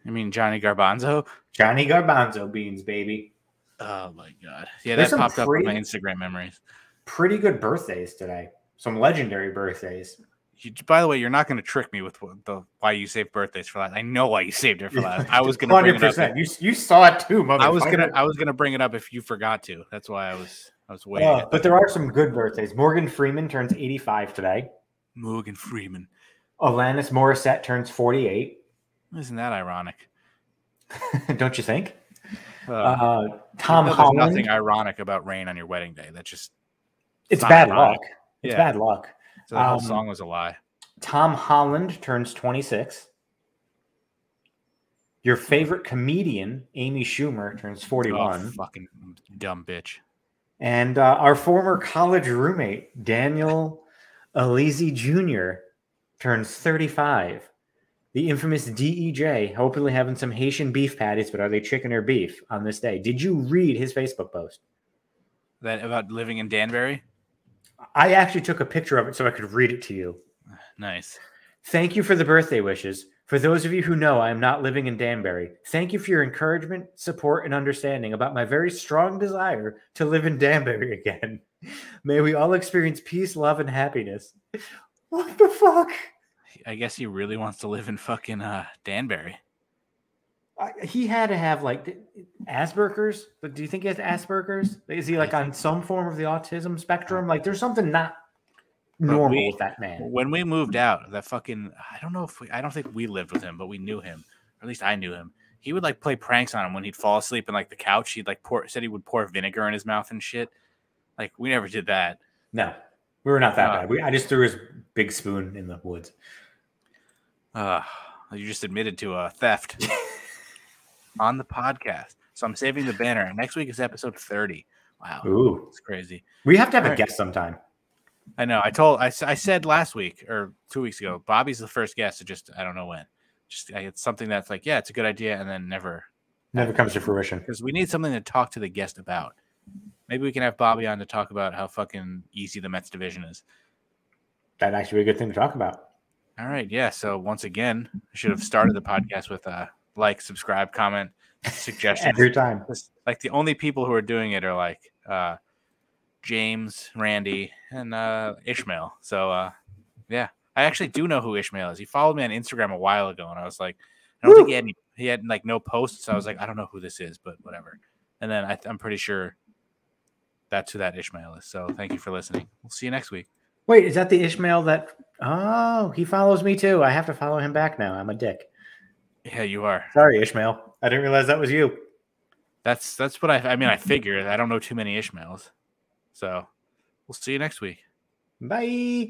You mean Johnny Garbanzo? Johnny Garbanzo beans, baby. Oh my god. Yeah, There's that some popped up on my pretty- Instagram memories. Pretty good birthdays today. Some legendary birthdays. By the way, you're not going to trick me with why you saved birthdays for last. I know why you saved it for last. I was going to bring it up. 100%. You saw it too, motherfucker. I was gonna bring it up if you forgot to. That's why I was waiting. But there are some good birthdays. Morgan Freeman turns 85 today. Morgan Freeman. Alanis Morissette turns 48. Isn't that ironic? Don't you think? Tom Holland. There's nothing ironic about rain on your wedding day. That's just It's not bad ironic. luck. It's Yeah. bad luck. So the whole song was a lie. Tom Holland turns 26. Your favorite comedian, Amy Schumer, turns 41. Oh, fucking dumb bitch. And our former college roommate, Daniel Alizi Jr., turns 35. The infamous DEJ, hopefully having some Haitian beef patties, but are they chicken or beef on this day? Did you read his Facebook post? That about living in Danbury? I actually took a picture of it so I could read it to you. Nice. Thank you for the birthday wishes. For those of you who know I am not living in Danbury, thank you for your encouragement, support, and understanding about my very strong desire to live in Danbury again. May we all experience peace, love, and happiness. What the fuck? I guess he really wants to live in fucking Danbury. He had to have like Asperger's, but do you think he has Asperger's? Is he like on some form of the autism spectrum? Like there's something not normal with that man. When we moved out, that fucking I don't think we lived with him, but we knew him. Or at least I knew him. He would like play pranks on him when he'd fall asleep in like the couch. He'd like said he would pour vinegar in his mouth and shit. Like we never did that. No, we were not that bad. I just threw his big spoon in the woods. You just admitted to a theft on the podcast. So I'm saving the banner. Next week is episode 30. Wow. Ooh, it's crazy. We have to have a guest sometime. I know. I said last week or 2 weeks ago, Bobby's the first guest. I don't know when. It's something that's like, yeah, it's a good idea, and then never comes to fruition because we need something to talk to the guest about. Maybe we can have Bobby on to talk about how fucking easy the Mets division is. That'd actually be a good thing to talk about. All right, yeah. So once again, I should have started the podcast with like, subscribe, comment, suggestions every time. Like the only people who are doing it are like James, Randy, and Ishmael. So yeah, I actually do know who Ishmael is. He followed me on Instagram a while ago, and I was like, I don't think he had like no posts. So I was like, I don't know who this is, but whatever. And then I'm pretty sure that's who that Ishmael is. So thank you for listening. We'll see you next week. Wait, is that the Ishmael that? Oh, he follows me too. I have to follow him back now. I'm a dick. Yeah, you are. Sorry, Ishmael. I didn't realize that was you. That's what I figured. I don't know too many Ishmaels. So we'll see you next week. Bye.